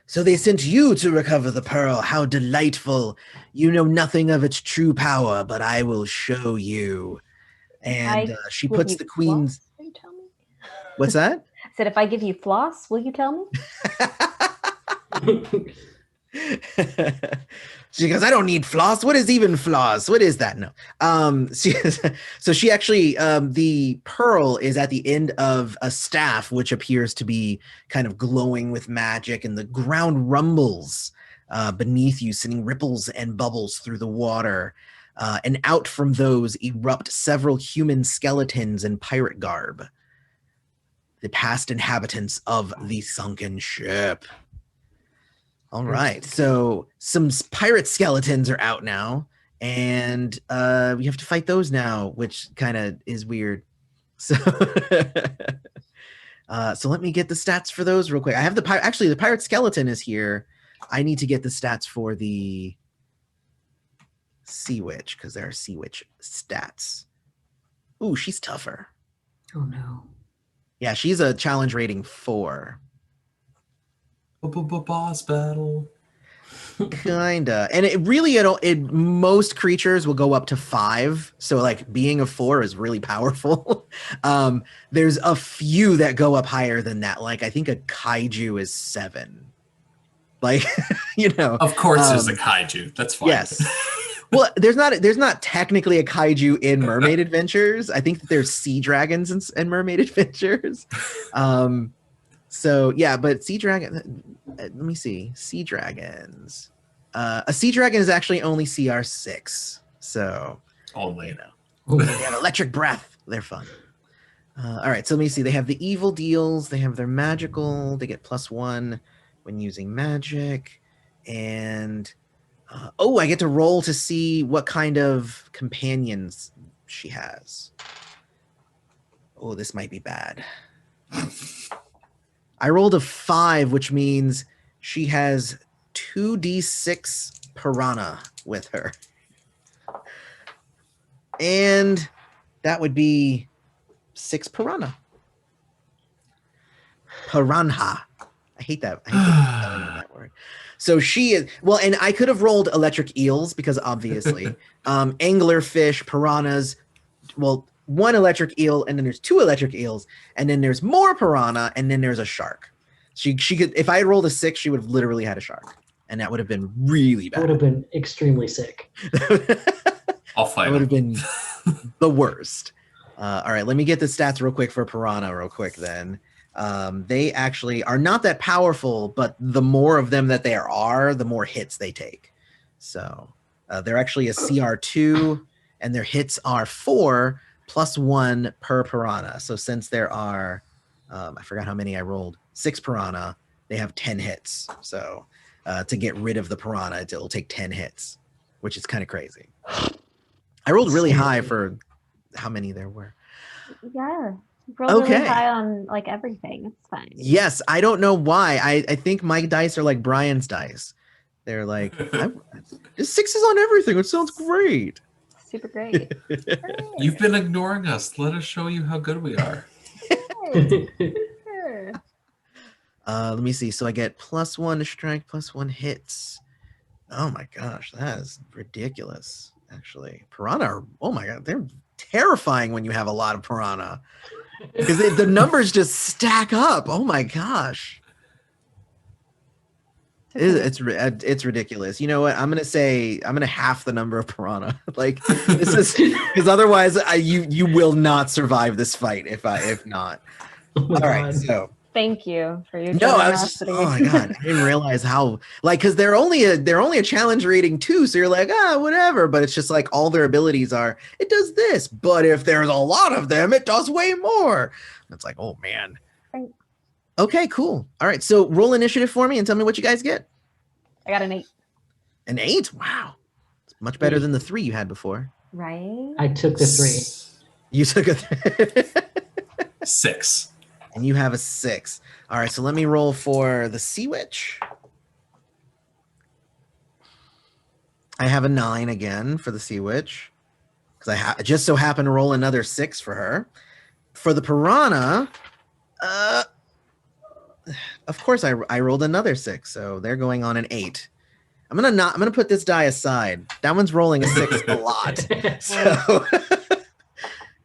So they sent you to recover the pearl. How delightful. You know nothing of its true power, but I will show you. And I she give puts you the queen's... floss, will you tell me? What's that? I said, if I give you floss, will you tell me? She goes, I don't need floss. What is even floss? What is that? No. So she actually, the pearl is at the end of a staff, which appears to be kind of glowing with magic, and the ground rumbles beneath you, sending ripples and bubbles through the water. And out from those erupt several human skeletons in pirate garb, the past inhabitants of the sunken ship. All right, so some pirate skeletons are out now, and we have to fight those now, which kind of is weird. So, so let me get the stats for those real quick. I have the actually the pirate skeleton is here. I need to get the stats for the sea witch because there are sea witch stats. Ooh, she's tougher. Oh no. Yeah, she's a challenge rating 4. Boss battle. Kinda. And it really, most creatures will go up to 5. So like being a 4 is really powerful. There's a few that go up higher than that. Like I think a kaiju is 7. Like, you know. Of course there's a kaiju. That's fine. Yes. Well, there's not technically a kaiju in Mermaid Adventures. I think that there's sea dragons in Mermaid Adventures. So yeah, but sea dragon. Let me see. Sea dragons. A sea dragon is actually only CR 6. So Only. you know, they have electric breath. They're fun. All right. So let me see. They have the evil deals. They have their magical. They get +1 when using magic, and oh, I get to roll to see what kind of companions she has. Oh, this might be bad. I rolled a 5, which means she has 2d6 piranha with her. And that would be 6 piranha. Piranha. I hate that. I hate spelling of that word. So she is, well, and I could have rolled electric eels because obviously anglerfish, piranhas, well, 1 electric eel, and then there's 2 electric eels, and then there's more piranha, and then there's a shark. She could, if I had rolled a 6, she would have literally had a shark, and that would have been really bad. That would have been extremely sick. I'll fight. That would have been the worst. All right, let me get the stats real quick for piranha real quick then. They actually are not that powerful, but the more of them that there are, the more hits they take. So they're actually a CR2, and their hits are 4 +1 per piranha. So since there are, I forgot how many I rolled, 6 piranha, they have 10 hits. So to get rid of the piranha, it'll take 10 hits, which is kind of crazy. I rolled really high for how many there were. Yeah. Roll Okay. really high on like everything. It's fine. Yes, I don't know why. I think my dice are like Brian's dice. They're like, just 6s on everything. It sounds great. Super great. You've been ignoring us. Let us show you how good we are. Sure. Let me see. So I get +1 to strike, +1 hits. Oh my gosh, that is ridiculous. Actually, piranha are, oh my god, they're terrifying when you have a lot of piranha because the numbers just stack up. Oh my gosh. It's ridiculous. You know what? I'm gonna half the number of piranha. Like this is because otherwise you will not survive this fight if not. Oh my All right, God. so Thank you for your no, I was just, generosity. oh my god, I didn't realize how, like, because they're only a challenge rating 2, so you're like, whatever, but it's just like all their abilities are, it does this, but if there's a lot of them, it does way more. And it's like, oh man. Thanks. Okay, cool. All right, so roll initiative for me and tell me what you guys get. I got an 8. An 8? Wow, it's much better than the 3 you had before. Right? I took the 3. You took a 6. and you have a 6. All right, so let me roll for the Sea Witch. I have a 9 again for the Sea Witch because I just so happen to roll another 6 for her. For the Piranha, Of course, I rolled another 6, so they're going on an 8. I'm gonna put this die aside. That one's rolling a 6 a lot. So,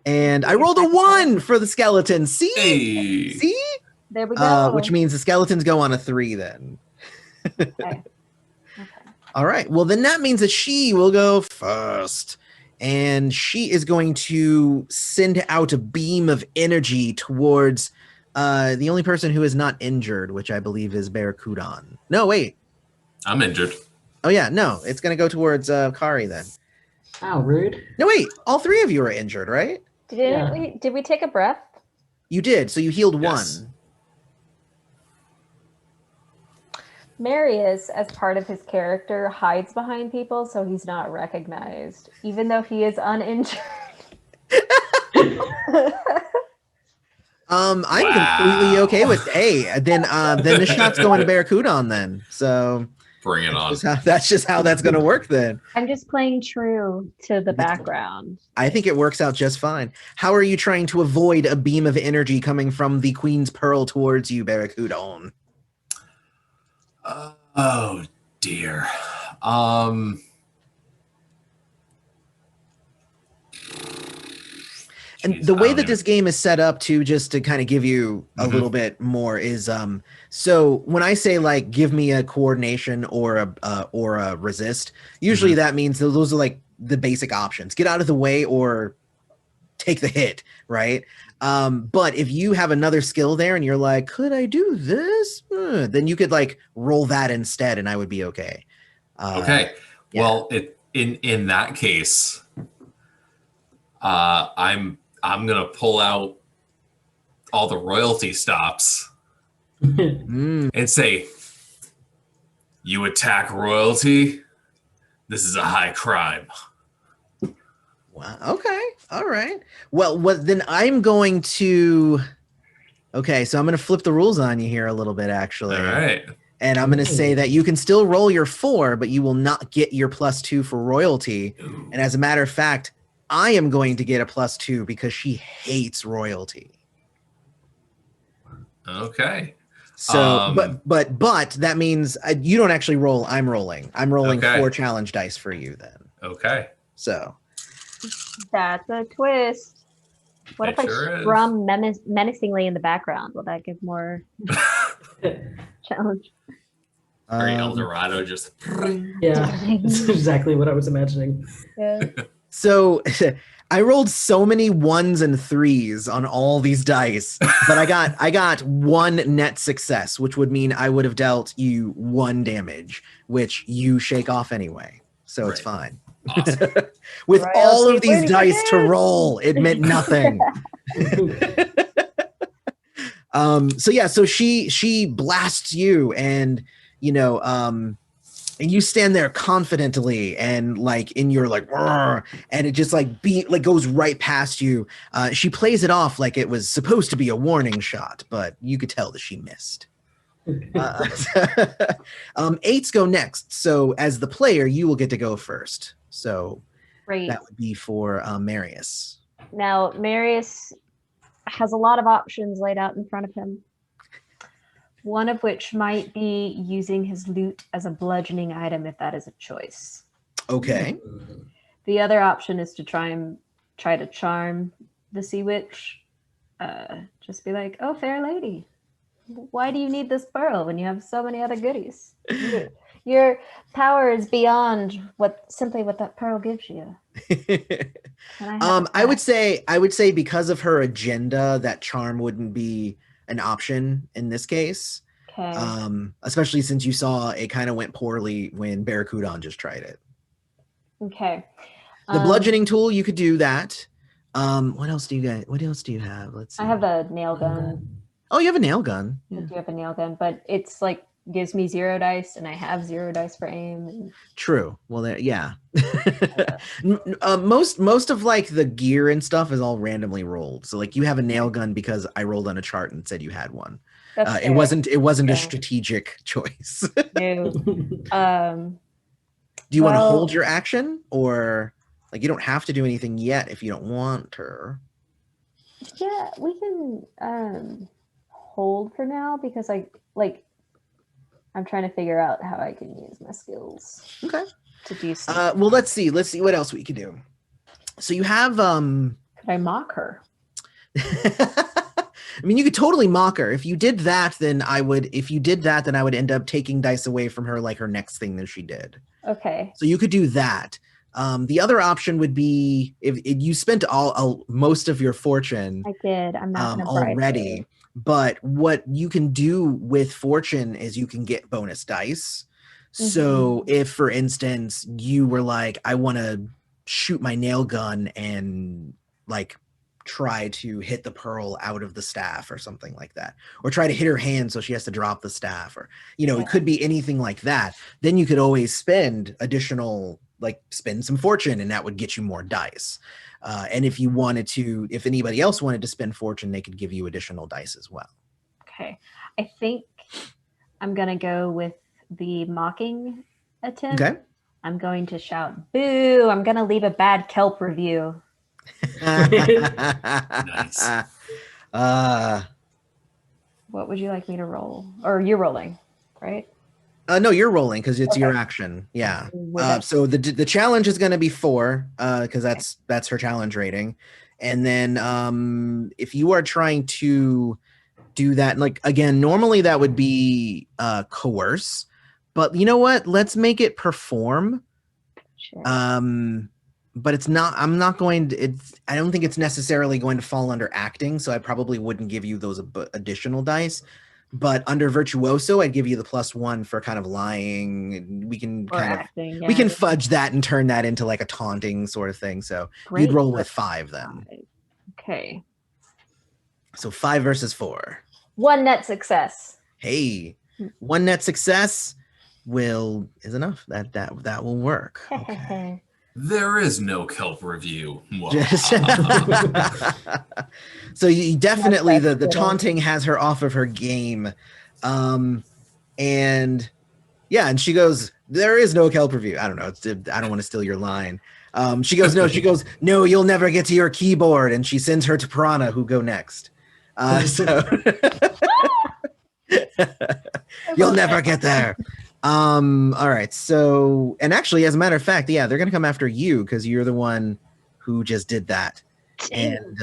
and I rolled a 1 for the skeleton. See, Hey. see, There we go. which means the skeletons go on a 3 then. Okay. All right. Well, then that means that she will go first. And she is going to send out a beam of energy towards the only person who is not injured, which I believe is Barracudan. No, wait. I'm injured. Oh, yeah. No, it's going to go towards Kari then. Oh, rude. No, wait. All 3 of you are injured, right? Did we take a breath? You did. So you healed Yes. 1. Marius, as part of his character, hides behind people so he's not recognized, even though he is uninjured. I'm Wow. completely okay with then the shot's going to Barracudan then. So Bring it on. that's just how that's going to work then. I'm just playing true to the background. I think it works out just fine. How are you trying to avoid a beam of energy coming from the Queen's Pearl towards you, Barracudan? Oh dear. And Jeez, the I way don't that this game is set up to just to kind of give you a little bit more is so when I say like give me a coordination or a resist, usually that means those are like the basic options. Get out of the way or take the hit, right? But if you have another skill there and you're like, could I do this? Then you could like roll that instead and I would be okay. Okay. Yeah. Well, in that case, I'm gonna pull out all the royalty stops and say, "You attack royalty. This is a high crime." Wow. Okay. All right. Well, then I'm going to. Okay, so I'm going to flip the rules on you here a little bit, actually. All right. And I'm going to say that you can still roll your 4, but you will not get your +2 for royalty. And as a matter of fact, I am going to get a +2 because she hates royalty. Okay. So, but that means you don't actually roll. I'm rolling. I'm rolling Okay. 4 challenge dice for you then. Okay. So. That's a twist. What It if I sure is. strum menacingly in the background? Will that give more challenge? Very El Dorado just. Yeah, that's exactly what I was imagining. Yeah. So I rolled so many 1s and 3s on all these dice, but I got 1 net success, which would mean I would have dealt you 1 damage, which you shake off anyway. So it's fine. Awesome. With all of Royalty these wins dice to again. roll, it meant nothing. So yeah, so she blasts you and and you stand there confidently and like in your like "Rrr," and it just like goes right past you. She plays it off like it was supposed to be a warning shot, but you could tell that she missed. 8s go next. So as the player, you will get to go first. So Great. that would be for Marius. Now, Marius has a lot of options laid out in front of him. One of which might be using his loot as a bludgeoning item if that is a choice. Okay. The other option is to try to charm the sea witch. Just be like, "Oh, fair lady, why do you need this pearl when you have so many other goodies? Your power is beyond what that pearl gives you." I would say because of her agenda, that charm wouldn't be an option in this case. Okay. Especially since you saw it kind of went poorly when Barracudan just tried it. Okay. The bludgeoning tool, you could do that. What else do you have? Let's see. I have a nail gun. Oh, you have a nail gun. I Yeah. do have a nail gun, but it's like gives me 0 dice, and I have 0 dice for aim. And True. Well, yeah. Most of like the gear and stuff is all randomly rolled. So like you have a nail gun because I rolled on a chart and said you had one. that's It wasn't Yeah. a strategic choice. No. Do you want to Well- hold your action, or like you don't have to do anything yet if you don't want her? Yeah, we can hold for now because I'm trying to figure out how I can use my skills Okay. to do something. Well, let's see what else we can do. So you have Could I mock her? I mean, you could totally mock her. If you did that, then I would end up taking dice away from her, like her next thing that she did. Okay. So you could do that. The other option would be if you spent most of your fortune. I did. I'm not gonna bribe already. her. But what you can do with fortune is you can get bonus dice. So if, for instance, you were like, I want to shoot my nail gun and like try to hit the pearl out of the staff or something like that, or try to hit her hand so she has to drop the staff, or it could be anything like that, then you could always spend some fortune and that would get you more dice. And if anybody else wanted to spend fortune, they could give you additional dice as well. Okay. I think I'm gonna go with the mocking attempt. Okay. I'm going to shout, "Boo!" I'm gonna leave a bad kelp review. Nice. What would you like me to roll? Or you're rolling, right? No, you're rolling because it's Okay. your action. Yeah. Would that- So the challenge is going to be 4 because that's her challenge rating, and then if you are trying to do that, like again, normally that would be coerce, but you know what? Let's make it perform. Sure. But it's not. I'm not going to. I don't think it's necessarily going to fall under acting, so I probably wouldn't give you those additional dice. But under virtuoso, I'd give you the +1 for kind of lying. We can Or acting, we can yeah. fudge that and turn that into like a taunting sort of thing. So Great. you'd roll with 5 then. Okay. So 5 versus 4. 1 net success. Hey, 1 net success is enough. That will work. Okay. There is no kelp review. So you definitely the taunting has her off of her game, and she goes, "There is no kelp review." I don't know. I don't want to steal your line. She goes, "No." She goes, "No, you'll never get to your keyboard," and she sends her to Piranha, who go next. So you'll never get there. All right. So, and actually, as a matter of fact, they're going to come after you because you're the one who just did that. And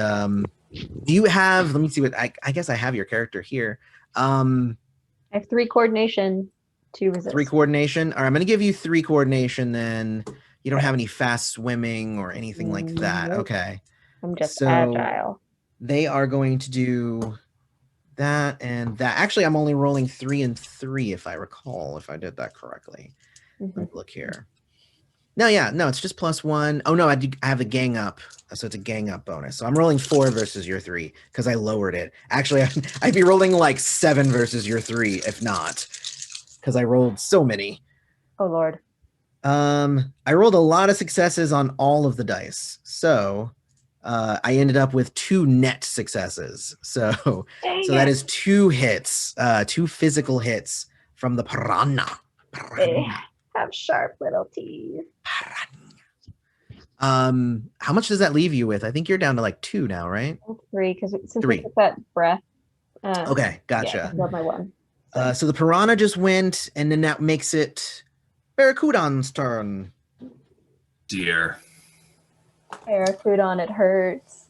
do you have? Let me see what I guess I have your character here. I have 3 coordination, 2 resist. 3 coordination. All right, I'm going to give you 3 coordination. Then you don't have any fast swimming or anything like that. Nope. Okay. I'm just agile. They are going to do that and that. Actually, I'm only rolling 3 and 3 if I recall, if I did that correctly. Let me look here. No, it's just +1. Oh no, I have a gang up, so it's a gang up bonus. So I'm rolling 4 versus your 3 because I lowered it. Actually, I'd be rolling like 7 versus your 3 if not, because I rolled so many. Oh Lord. I rolled a lot of successes on all of the dice, so I ended up with 2 net successes. So that is 2 hits, 2 physical hits from the Piranha. They have sharp little teeth. How much does that leave you with? I think you're down to like 2 now, right? 3 because since 3. we took that breath. Okay, gotcha. Yeah, I killed my 1. So the Piranha just went, and then that makes it Barracudan's turn. Dear. Barracudan, it hurts.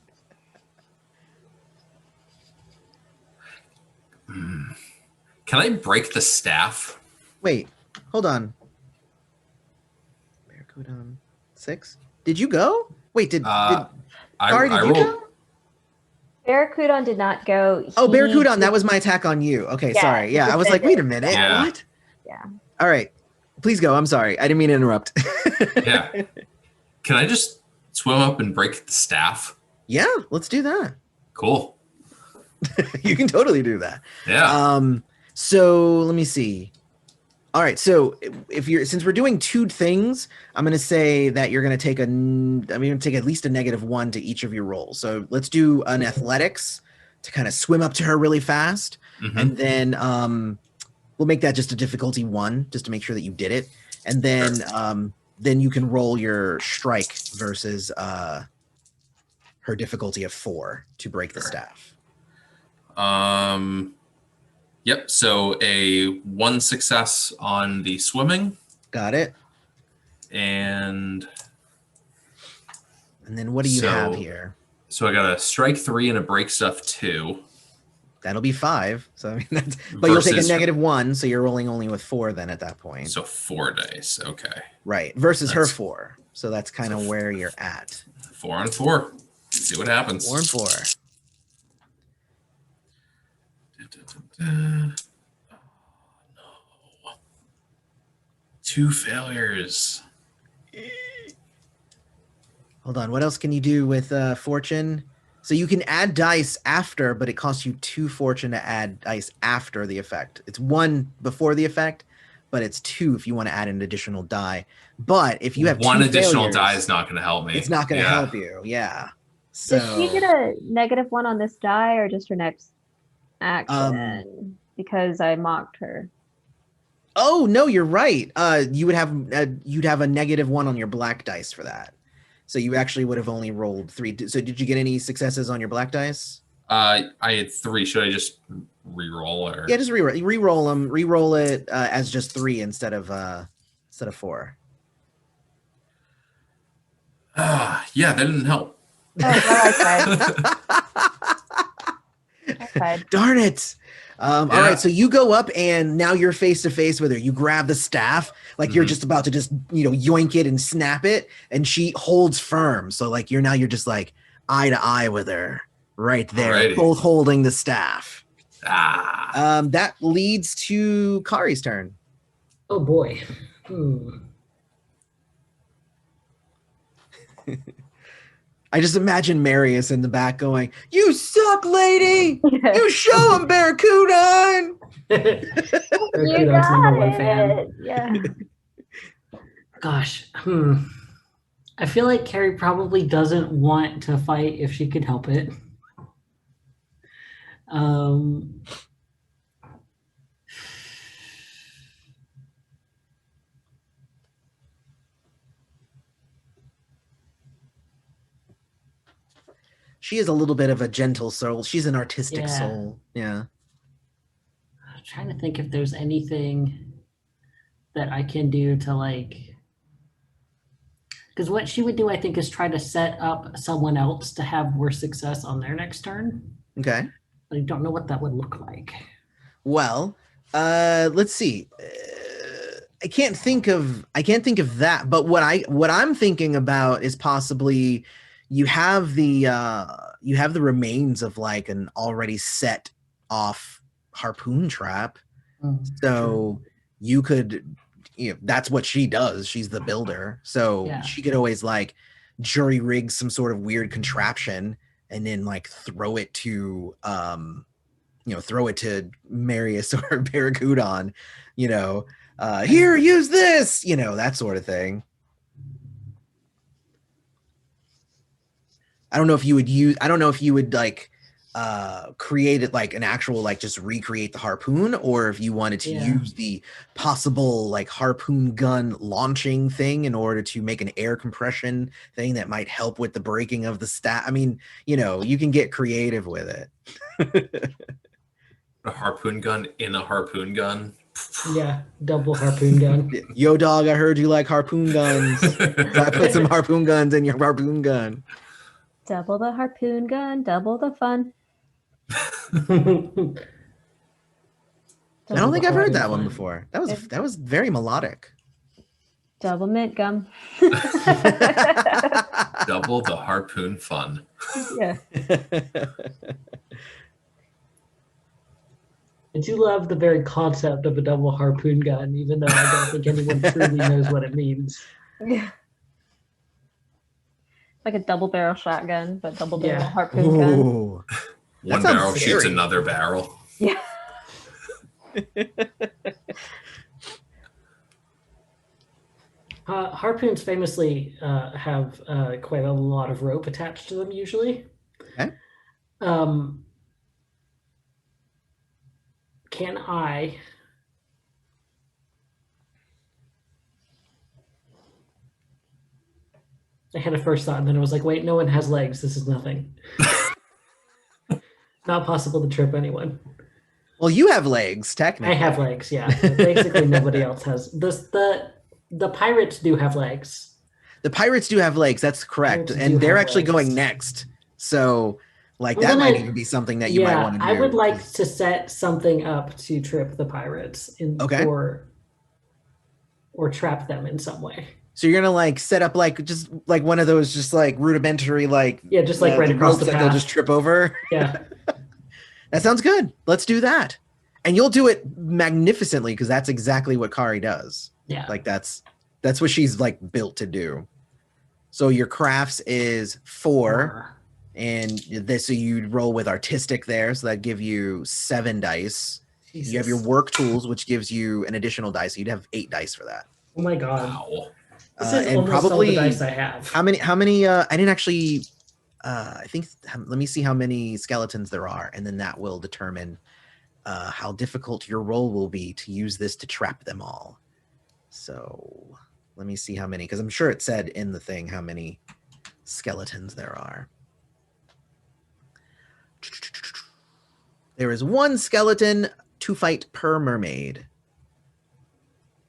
Can I break the staff? Wait, hold on. Barracudan 6. Did you go? Wait, did I you rolled. go? Barracudan did not go. Oh, Barracudan, that was my attack on you. Okay, Yeah, sorry. Yeah, I was like, wait a minute. Yeah. What? Yeah. All right. Please go. I'm sorry. I didn't mean to interrupt. Yeah. Can I just swim up and break the staff? Yeah, let's do that. Cool. You can totally do that. Yeah. So let me see. All right. So since we're doing 2 things, I'm going to say that you're going to take take at least a -1 to each of your rolls. So let's do an athletics to kind of swim up to her really fast. And then we'll make that just a difficulty 1 just to make sure that you did it. And then you can roll your strike versus her difficulty of 4 to break the staff. Yep. So a 1 success on the swimming, Got it. and then what do you have here? So I got a strike 3 and a break stuff 2. That'll be 5. So I mean, that's, but you'll take a -1, so you're rolling only with 4 then at that point. So 4 dice. Okay. Right. Versus her 4. So that's kind of where you're at. 4 on 4. See what happens. 4 and 4. Oh, no. 2 failures. Hold on. What else can you do with fortune? So you can add dice after, but it costs you 2 fortune to add dice after the effect. It's 1 before the effect, but it's 2 if you want to add an additional die. But if you have 1 additional failures, die is not going to help me. It's not going to help you. Yeah. So, does she get a -1 on this die or just her next action? Because I mocked her. Oh no, you're right. You would have you'd have a -1 on your black dice for that. So you actually would have only rolled 3. So did you get any successes on your black dice? I had 3. Should I just re-roll or? Yeah, just re-roll them. Re-roll it as just 3 instead of 4. Yeah, that didn't help. Oh, I tried. Darn it. All right, so you go up and now you're face to face with her. You grab the staff, like you're just about to just, yoink it and snap it, and she holds firm. So like you're just like eye to eye with her right there, Alrighty. both holding the staff. Ah. That leads to Kari's turn. Oh boy. I just imagine Marius in the back going, "You suck, lady! You show him, Barracuda!" You got it. Yeah. Gosh. I feel like Carrie probably doesn't want to fight if she could help it. She is a little bit of a gentle soul. She's an artistic Yeah. soul. Yeah. I'm trying to think if there's anything that I can do to like, because what she would do, I think, is try to set up someone else to have worse success on their next turn. Okay. But I don't know what that would look like. Well, let's see. I can't think of that, but what I'm thinking about is possibly you have the remains of like an already set off harpoon trap. So you could, that's what she does. She's the builder. So she could always like jury rig some sort of weird contraption and then like throw it to Marius or Barracuda, here, use this, that sort of thing. I don't know if you would like create it like an actual, like just recreate the harpoon, or if you wanted to use the possible like harpoon gun launching thing in order to make an air compression thing that might help with the breaking of the staff. I mean, you can get creative with it. A harpoon gun in a harpoon gun. Yeah, double harpoon gun. Yo, dog, I heard you like harpoon guns. So I put some harpoon guns in your harpoon gun. Double the harpoon gun, double the fun. I don't think I've heard that one before. That was very melodic. Double mint gum. Double the harpoon fun. Yeah. I do love the very concept of a double harpoon gun, even though I don't think anyone truly knows what it means. Yeah. Like a double barrel shotgun, but double barrel harpoon gun. Ooh. One barrel shoots another barrel. Yeah. Harpoons famously have quite a lot of rope attached to them usually. Okay. Can I had a first thought and then I was like, wait, no one has legs. This is nothing. Not possible to trip anyone. Well, you have legs, technically. I have legs, yeah. But basically, nobody else has. The pirates do have legs. The pirates do have legs. That's correct, Pirates do and they're have actually legs. going next. So, like I'm that gonna- might even be something that you might want to do. I would like to set something up to trip the pirates Okay. or trap them in some way. So you're gonna like set up like just like one of those just like rudimentary like Just like right the across ropes the that they'll path. just trip over. Yeah. That sounds good. Let's do that. And you'll do it magnificently because that's exactly what Kari does. Yeah. Like that's what she's like built to do. So your crafts is 4, and this so you'd roll with artistic there, so that give you 7 dice. Jesus. You have your work tools, which gives you an additional dice. So you'd have 8 dice for that. Oh my god. Wow. This is and almost all probably the dice I have. How many I didn't actually I think let me see how many skeletons there are, and then that will determine how difficult your roll will be to use this to trap them all. So let me see how many, because I'm sure it said in the thing how many skeletons there are. There is 1 skeleton to fight per mermaid.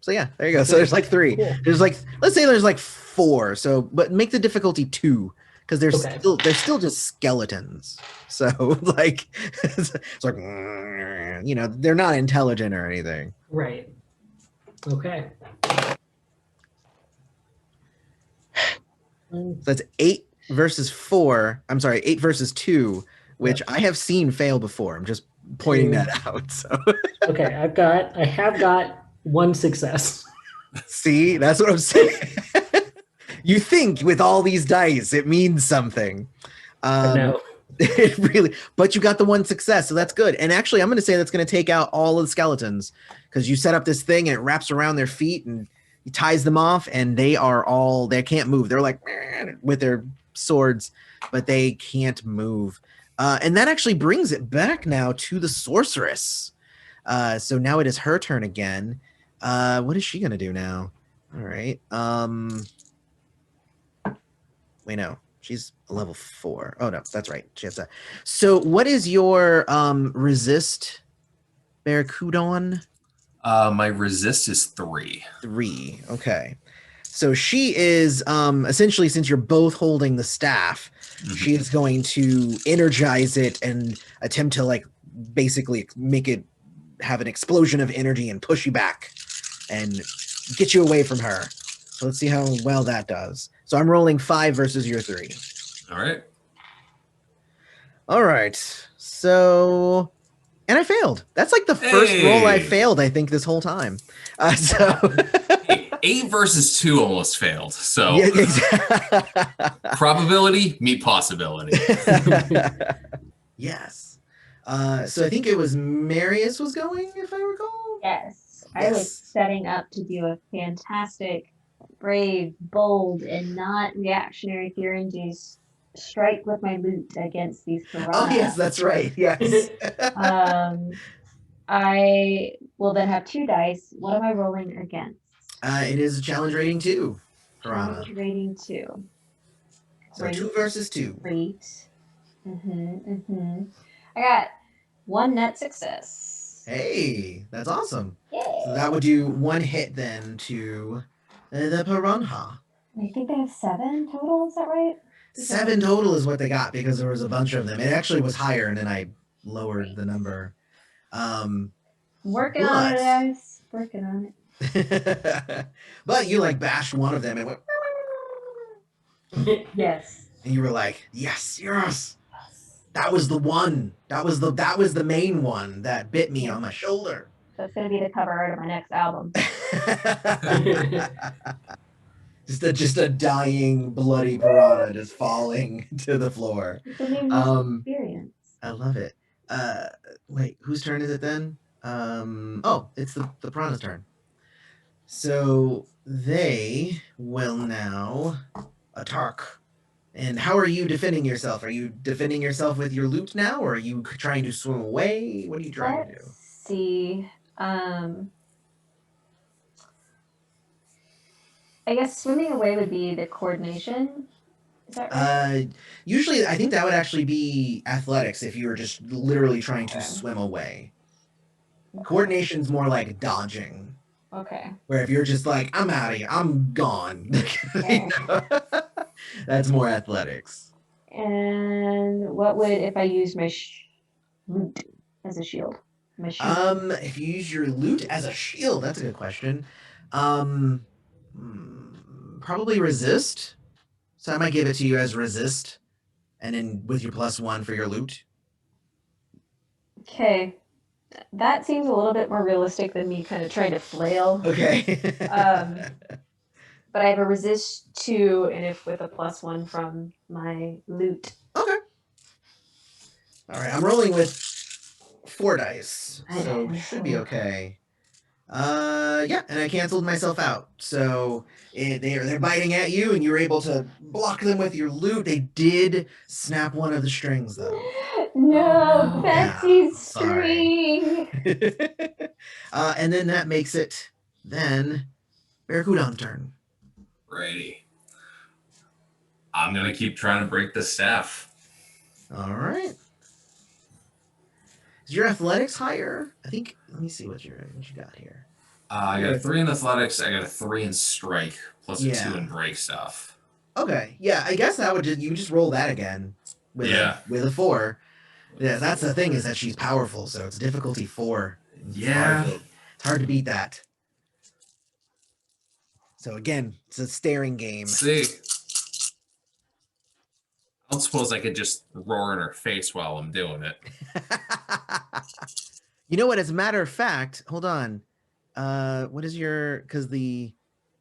So yeah, there you go. So there's like 3. Cool. There's like, let's say there's like 4. So, but make the difficulty 2 because they're still just skeletons. So like, it's like, you know, they're not intelligent or anything. Right. Okay. So that's 8 versus 4. I'm sorry, 8 versus 2, which I have seen fail before. I'm just pointing that out. So Okay, I have got 1 success. see, that's what I'm saying. You think with all these dice, it means something. No. It really, but you got the 1 success, so that's good. And actually, I'm going to say that's going to take out all of the skeletons because you set up this thing and it wraps around their feet and he ties them off, and they can't move. They're like with their swords, but they can't move. And that actually brings it back now to the sorceress. So now it is her turn again. What is she going to do now? All right. Wait, no. She's a level 4. Oh, no, that's right. She has that. So what is your resist, Barracuda? My resist is 3. 3. Okay. So she is essentially, since you're both holding the staff, she is going to energize it and attempt to like basically make it have an explosion of energy and push you back and get you away from her. So let's see how well that does. So I'm rolling 5 versus your 3. All right. All right. So, and I failed. That's like the first roll I failed, I think, this whole time. Hey, 8 versus 2 almost failed. So yeah, exactly. probability meet possibility. Yes. So I think it was Marius was going, if I recall. Yes, I was setting up to do a fantastic, brave, bold, and not reactionary Furinji's strike with my loot against these piranhas. Oh yes, that's right. Yes. I will then have 2 dice. What am I rolling against? It is a challenge rating 2. Piranha. Challenge rating 2. So 2 versus 2. Great. I got 1 net success. Hey, that's awesome. Yay. So that would do 1 hit then to the piranha. I think they have 7 total. Is that right? 7 total is what they got because there was a bunch of them. It actually was higher, and then I lowered the number. Working on it, guys. Working on it. But you like bashed one of them and went. Yes. And you were like, yes. That was the one. That was the main one that bit me on my shoulder. That's gonna be the cover art of my next album. just a dying, bloody piranha just falling to the floor. It's a new experience. I love it. Wait, whose turn is it then? It's the piranha's turn. So they will now attack. And how are you defending yourself? Are you defending yourself with your loot now, or are you trying to swim away? What are you trying to do? Let's see. I guess swimming away would be the coordination. Is that right? Usually, I think that would actually be athletics if you were just literally trying to swim away. Coordination's more like dodging. Okay. Where if you're just like, I'm out of here, I'm gone. You know? That's more athletics. And what would if I used my loot as a shield? My shield. If you use your loot as a shield, that's a good question. Um, Probably resist. So I might give it to you as resist, and then with your +1 for your loot. Okay. That seems a little bit more realistic than me kind of trying to flail. Okay. But I have a resist 2, and if with a +1 from my loot. Okay. All right, I'm rolling with 4 dice, so should be okay. Yeah, and I canceled myself out. So they're biting at you, and you're able to block them with your loot. They did snap one of the strings, though. No, no. Betsy's Sorry. string. And then that makes it then Barracuda's turn. Righty. I'm gonna keep trying to break the staff. All right. Is your athletics higher? I think. Let me see what you got here. I got a 3 in athletics. I got a 3 in strike, plus a Yeah. 2 in break stuff. Okay. Yeah, I guess that would you just roll that again. With a 4. Yeah, that's the thing is that she's powerful, so it's difficulty 4. Yeah. It's hard to beat that. So again, it's a staring game. See, I don't suppose I could just roar in her face while I'm doing it. You know what? As a matter of fact, hold on. What is your? Because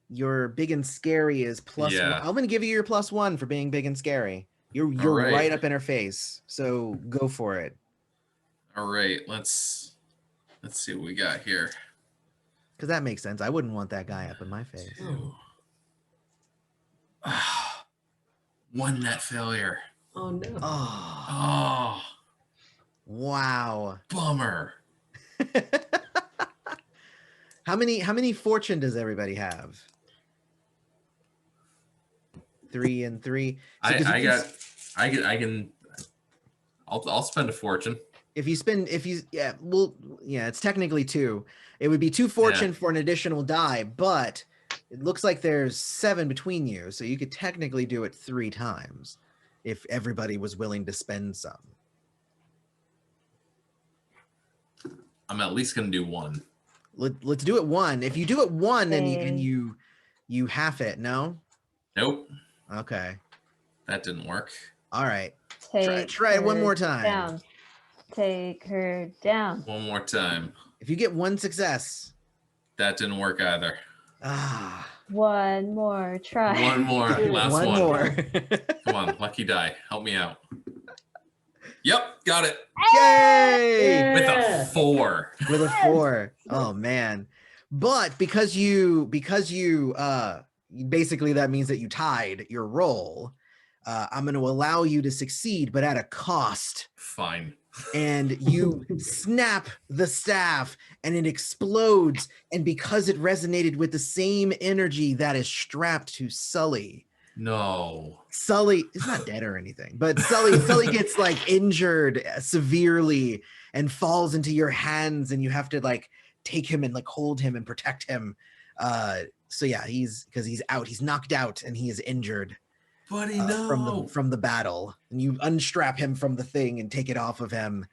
your big and scary is +1. Yeah. I'm gonna give you your +1 for being big and scary. You're right. right up in her face. So go for it. All right, let's see what we got here. Because that makes sense. I wouldn't want that guy up in my face. Ooh. One net failure. Oh no. Oh, Oh, wow. bummer. How many fortune does everybody have? 3 and 3. So I'll spend a fortune. It's technically 2. It would be 2 fortune for an additional die, but it looks like there's 7 between you, so you could technically do it 3 times if everybody was willing to spend some. I'm at least gonna do 1. Let's do it 1. If you do it 1 and you half it, no? Nope, Okay. that didn't work. All right. Try it one more time. Down. Take her down. One more time. If you get 1 success. That didn't work either. One more try. One more. Last one. One more. Come on, lucky die. Help me out. Yep, got it. Yay! With a 4. With a 4. Oh man. But because you basically that means that you tied your roll. I'm going to allow you to succeed, but at a cost. Fine. And you snap the staff and it explodes. And because it resonated with the same energy that is strapped to Sully. No. Sully is not dead or anything, but Sully gets like injured severely and falls into your hands, and you have to like take him and like hold him and protect him. So yeah, he's out. He's knocked out and he is injured. Buddy, no. From the battle, and you unstrap him from the thing and take it off of him.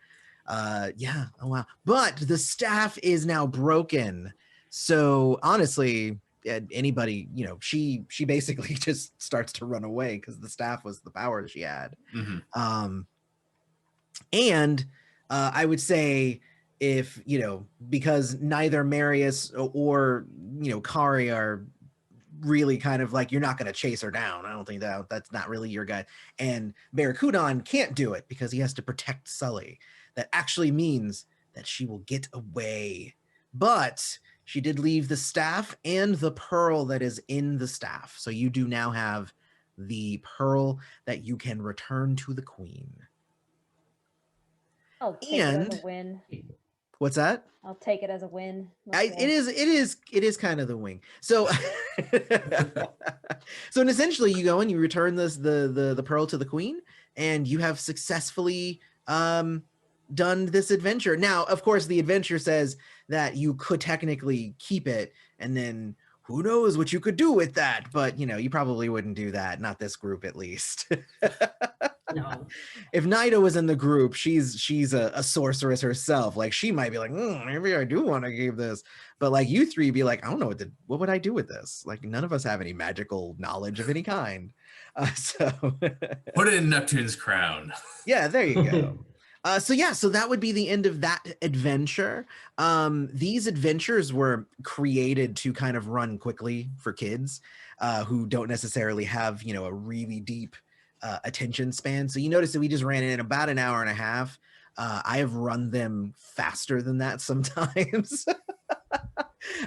Yeah. Oh wow. But the staff is now broken. So honestly, anybody, she basically just starts to run away because the staff was the power she had. Mm-hmm. And I would say if because neither Marius or Kari are really kind of like, you're not going to chase her down. I don't think that's not really your guy. And Barracuda can't do it because he has to protect Sully. That actually means that she will get away. But she did leave the staff and the pearl that is in the staff. So you do now have the pearl that you can return to the queen. I'll take it as a win. What's that? I'll take it as a win. It is kind of the wing. So so essentially you go and you return the pearl to the queen, and you have successfully done this adventure. Now, of course, the adventure says that you could technically keep it, and then who knows what you could do with that. But, you know, you probably wouldn't do that. Not this group, at least. No. If Naida was in the group, she's a sorceress herself. Like, she might be like, maybe I do want to keep this. But like you three be like, I don't know what would I do with this? Like, none of us have any magical knowledge of any kind. So Put it in Neptune's crown. yeah, there you go. So that would be the end of that adventure. These adventures were created to kind of run quickly for kids who don't necessarily have, you know, a really deep attention span. So you notice that we just ran it in about an hour and a half. I have run them faster than that sometimes.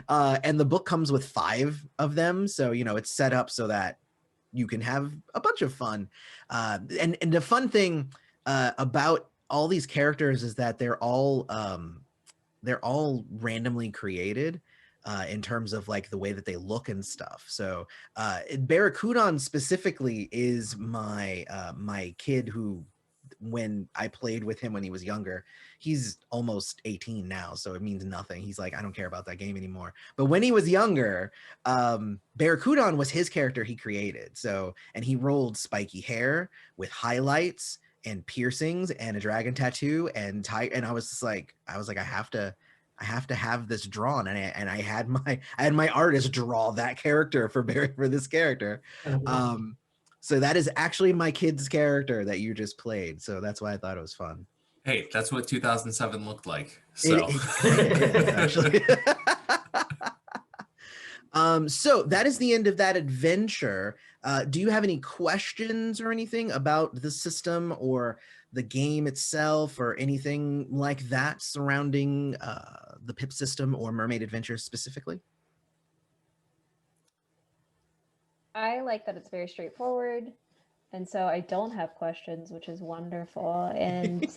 And the book comes with 5 of them. So, you know, it's set up so that you can have a bunch of fun. And the fun thing about all these characters is that they're all randomly created in terms of like the way that they look and stuff. So Barracudan specifically is my my kid who, when I played with him when he was younger, he's almost 18 now, so it means nothing. He's like, I don't care about that game anymore. But when he was younger, Barracudan was his character he created. So, and he rolled spiky hair with highlights and piercings and a dragon tattoo and I was just like, I have to have this drawn, and I had my artist draw that character for this character. So that is actually my kid's character that you just played. So that's why I thought it was fun. Hey, that's what 2007 looked like. So, Actually. So that is the end of that adventure. Do you have any questions or anything about the system or the game itself or anything like that surrounding the PIP system or Mermaid Adventures specifically? I like that it's very straightforward, and so I don't have questions, which is wonderful. And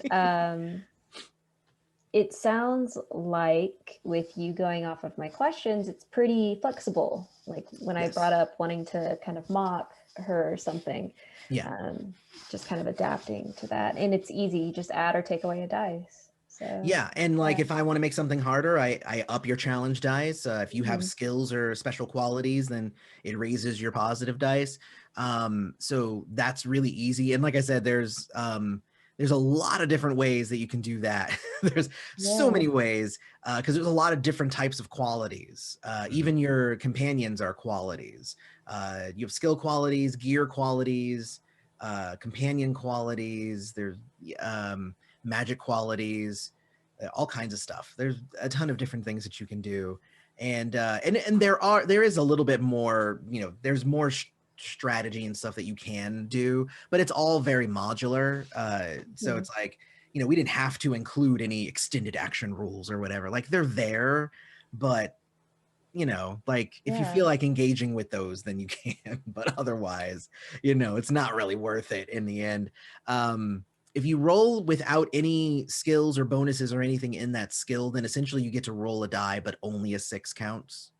it sounds like, with you going off of my questions, it's pretty flexible. Like when I brought up wanting to kind of mock her or something, just kind of adapting to that. And it's easy, you just add or take away a dice. So yeah, and like if I want to make something harder, I up your challenge dice. If you have skills or special qualities, then it raises your positive dice. So that's really easy. And like I said, there's a lot of different ways that you can do that. There's so many ways because there's a lot of different types of qualities. Even your companions are qualities. You have skill qualities, gear qualities, companion qualities. There's magic qualities, all kinds of stuff. There's a ton of different things that you can do, and there is a little bit more. You know, there's more strategy and stuff that you can do, but it's all very modular. So it's like, you know, we didn't have to include any extended action rules or whatever. Like they're there, but you know, like if you feel like engaging with those, then you can. But otherwise, you know, it's not really worth it in the end. If you roll without any skills or bonuses or anything in that skill, then essentially you get to roll a die, but only a 6 counts,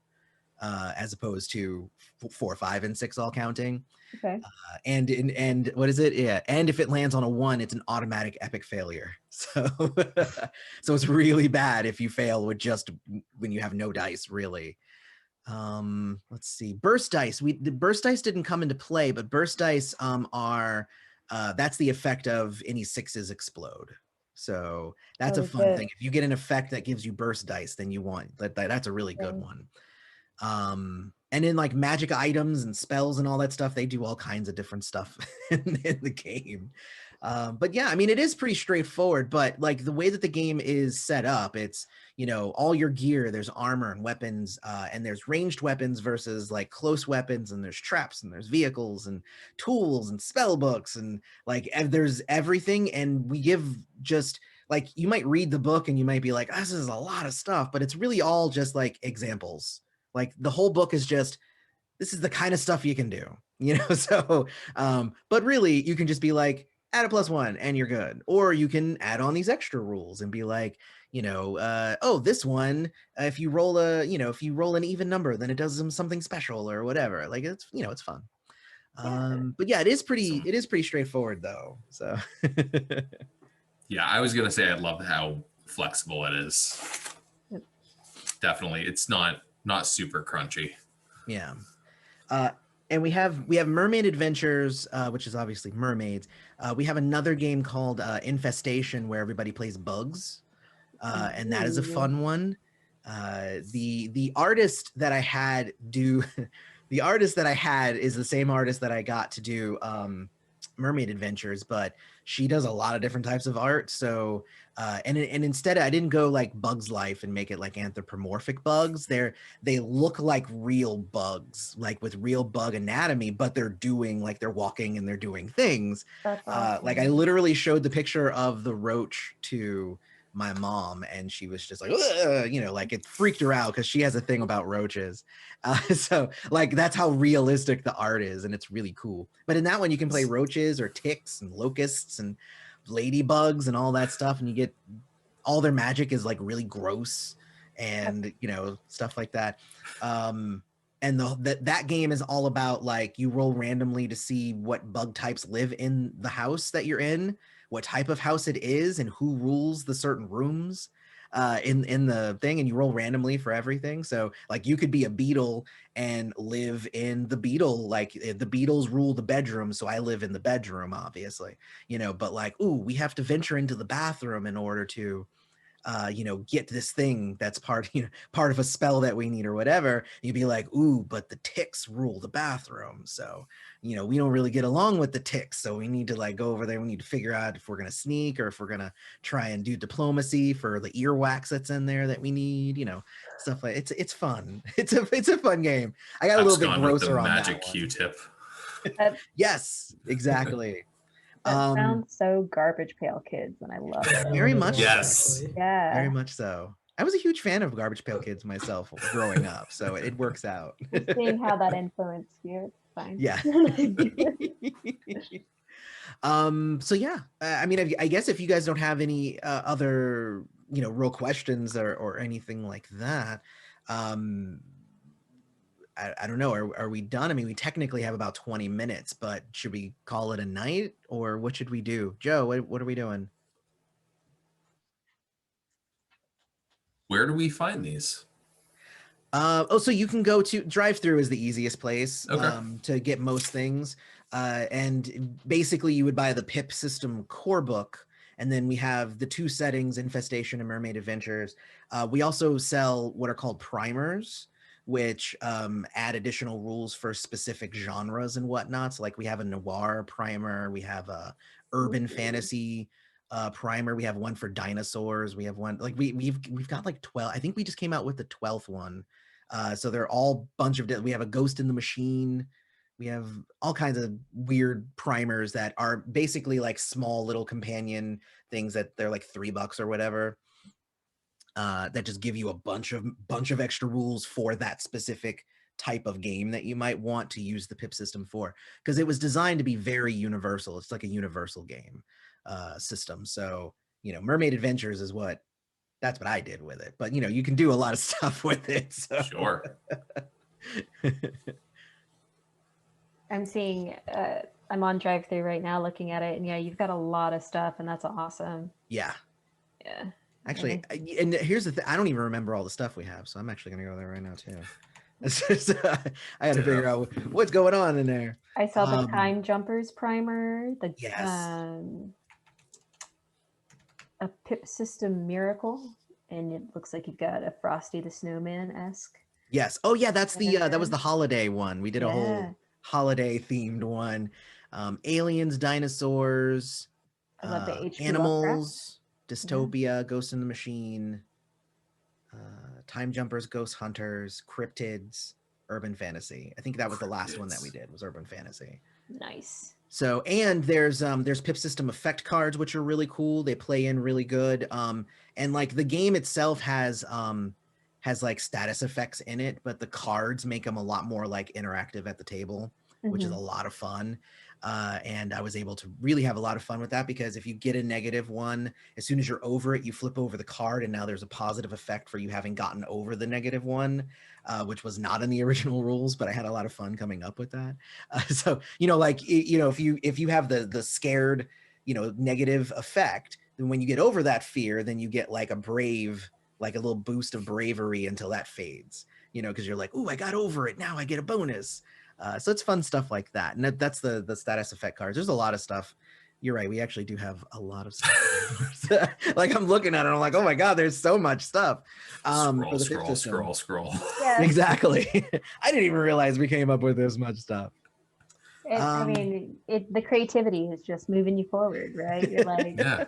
as opposed to 4, 5, and 6 all counting. Okay. And what is it? Yeah. And if it lands on a 1, it's an automatic epic failure. So, so it's really bad if you fail with just when you have no dice, really. Let's see. Burst dice. The burst dice didn't come into play, but burst dice are that's the effect of any 6s explode. So that's a fun thing. If you get an effect that gives you burst dice, then you want that's a really good one. And in like magic items and spells and all that stuff, they do all kinds of different stuff in the game. But yeah, I mean, it is pretty straightforward, but like the way that the game is set up, it's, you know, all your gear, there's armor and weapons, and there's ranged weapons versus like close weapons, and there's traps and there's vehicles and tools and spell books, and like there's everything. And we give just like, you might read the book and you might be like, oh, this is a lot of stuff, but it's really all just like examples. Like the whole book is just, this is the kind of stuff you can do, you know? So, but really you can just be like, add a +1 and you're good. Or you can add on these extra rules and be like, you know, oh, this one, if you roll an even number, then it does something special or whatever. Like it's, you know, it's fun. But yeah, it is pretty straightforward though. So Yeah, I was gonna say I love how flexible it is. Yep. Definitely, it's not super crunchy. Yeah. And we have Mermaid Adventures, which is obviously mermaids. We have another game called Infestation, where everybody plays bugs, and that is a fun one. The artist that I had do the artist that I had is the same artist that I got to do Mermaid Adventures, but she does a lot of different types of art. So and instead I didn't go like Bugs Life and make it like anthropomorphic bugs. They look like real bugs, like with real bug anatomy, but they're walking and they're doing things. That's awesome. Like I literally showed the picture of the roach to my mom, and she was just like, like it freaked her out because she has a thing about roaches. So like that's how realistic the art is, and it's really cool. But in that one, you can play roaches or ticks and locusts and ladybugs and all that stuff, and you get all their magic is like really gross and stuff like that. And that game is all about like you roll randomly to see what bug types live in the house that you're in, what type of house it is, and who rules the certain rooms in the thing, and you roll randomly for everything. So like you could be a beetle and live in the beetle, like the beetles rule the bedroom, so I live in the bedroom, obviously, but like, ooh, we have to venture into the bathroom in order to get this thing that's part of a spell that we need or whatever. You'd be like, ooh, but the ticks rule the bathroom, so we don't really get along with the ticks, so we need to like go over there. We need to figure out if we're gonna sneak or if we're gonna try and do diplomacy for the earwax that's in there that we need, stuff like it's fun. It's a fun game. I got a little bit grosser on magic that one. Q-tip. Yes, exactly. That sounds so Garbage Pail Kids, and I love it. Very much Yes. so. Yeah. Very much so. I was a huge fan of Garbage Pail Kids myself growing up, so it works out. Seeing how that influenced you, it's fine. Yeah. So yeah, I mean, I guess if you guys don't have any other, real questions or anything like that, I don't know. Are we done? I mean, we technically have about 20 minutes, but should we call it a night, or what should we do? Joe, what are we doing? Where do we find these? So you can go to drive-through is the easiest place to get most things. And basically you would buy the PIP system core book, and then we have the two settings, Infestation and Mermaid Adventures. We also sell what are called primers, which add additional rules for specific genres and whatnot. So like we have a noir primer, we have a urban fantasy primer, we have one for dinosaurs, we have one like we've got like 12. I think we just came out with the 12th one. So they're all bunch of we have a Ghost in the Machine. We have all kinds of weird primers that are basically like small little companion things that they're like $3 or whatever. That just give you a bunch of extra rules for that specific type of game that you might want to use the PIP system for, because it was designed to be very universal. It's like a universal game system. So Mermaid Adventures is that's what I did with it, but you can do a lot of stuff with it. So. Sure. I'm seeing I'm on drive-through right now looking at it, and yeah, you've got a lot of stuff, and that's awesome. Yeah. Actually, Okay. and here's the thing, I don't even remember all the stuff we have, so I'm actually gonna go there right now too. I gotta figure out what's going on in there. I saw the Time Jumpers primer, the a PIP system miracle, and it looks like you've got a Frosty the Snowman-esque. Yes. Oh yeah, that's the that was the holiday one. We did a whole holiday themed one. Aliens, dinosaurs, I love the H.P. animals, dystopia, Ghost in the Machine, time jumpers, ghost hunters, cryptids, urban fantasy. I think that was the last one that we did, was urban fantasy. Nice. So, and there's PIP system effect cards, which are really cool. They play in really good. And like the game itself has like status effects in it, but the cards make them a lot more like interactive at the table, which is a lot of fun. And I was able to really have a lot of fun with that, because if you get a negative one, as soon as you're over it, you flip over the card, and now there's a positive effect for you having gotten over the negative one, which was not in the original rules, but I had a lot of fun coming up with that. So, like, if you have the scared, negative effect, then when you get over that fear, then you get like a little boost of bravery until that fades, because you're like, ooh, I got over it, now I get a bonus. So it's fun stuff like that. And that's the status effect cards. There's a lot of stuff. You're right, we actually do have a lot of stuff. Like, I'm looking at it, I'm like, oh my god, there's so much stuff. Scroll. Yeah. Exactly. I didn't even realize we came up with this much stuff. I mean, the creativity is just moving you forward, right? You're like, Yeah,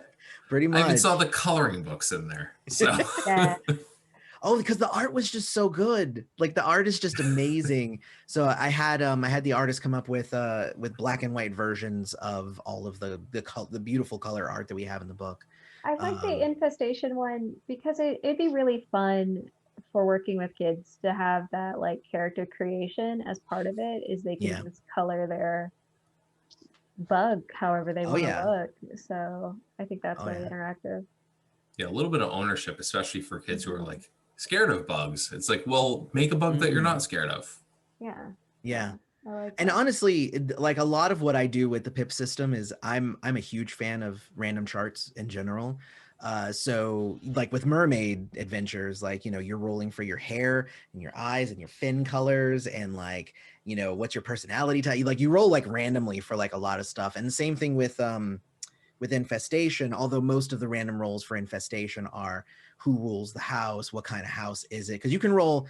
pretty much. I even saw the coloring books in there. So yeah. Oh, because the art was just so good. Like, the art is just amazing. So I had the artist come up with black and white versions of all of the beautiful color art that we have in the book. I like the infestation one because it'd be really fun for working with kids to have that like character creation as part of it. Is they can just color their bug however they want to look. So I think that's very interactive. Yeah, a little bit of ownership, especially for kids who are like scared of bugs. It's like, well, make a bug that you're not scared of. Yeah. I like and that. honestly, like, a lot of what I do with the pip system is I'm a huge fan of random charts in general. So like with Mermaid Adventures, like, you're rolling for your hair and your eyes and your fin colors and like, what's your personality type. Like, you roll like randomly for like a lot of stuff. And the same thing with infestation, although most of the random rolls for infestation are who rules the house, what kind of house is it, because you could roll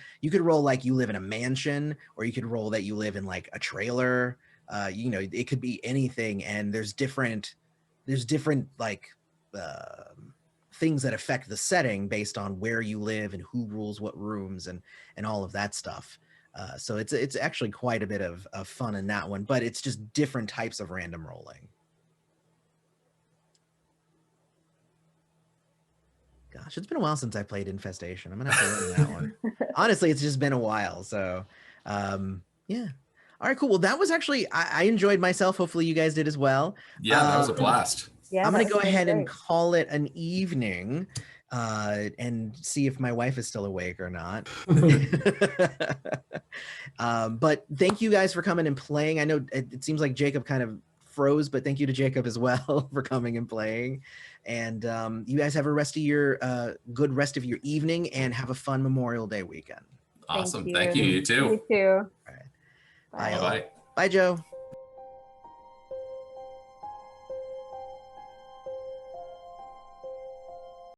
like you live in a mansion, or you could roll that you live in like a trailer. It could be anything, and there's different like things that affect the setting based on where you live and who rules what rooms and all of that stuff. So it's actually quite a bit of fun in that one, but it's just different types of random rolling. Gosh, it's been a while since I played Infestation. I'm gonna have to learn that one. Honestly, it's just been a while. So, yeah. All right, cool. Well, that was actually I enjoyed myself. Hopefully, you guys did as well. Yeah, that was a blast. Yeah, I'm gonna that go was ahead and great. call it an evening, and see if my wife is still awake or not. But thank you guys for coming and playing. I know it seems like Jacob kind of froze, but thank you to Jacob as well for coming and playing. And you guys have a good rest of your evening, and have a fun Memorial Day weekend. Awesome. Thank you. You too. You too. All right. Bye. Bye. Bye, Joe.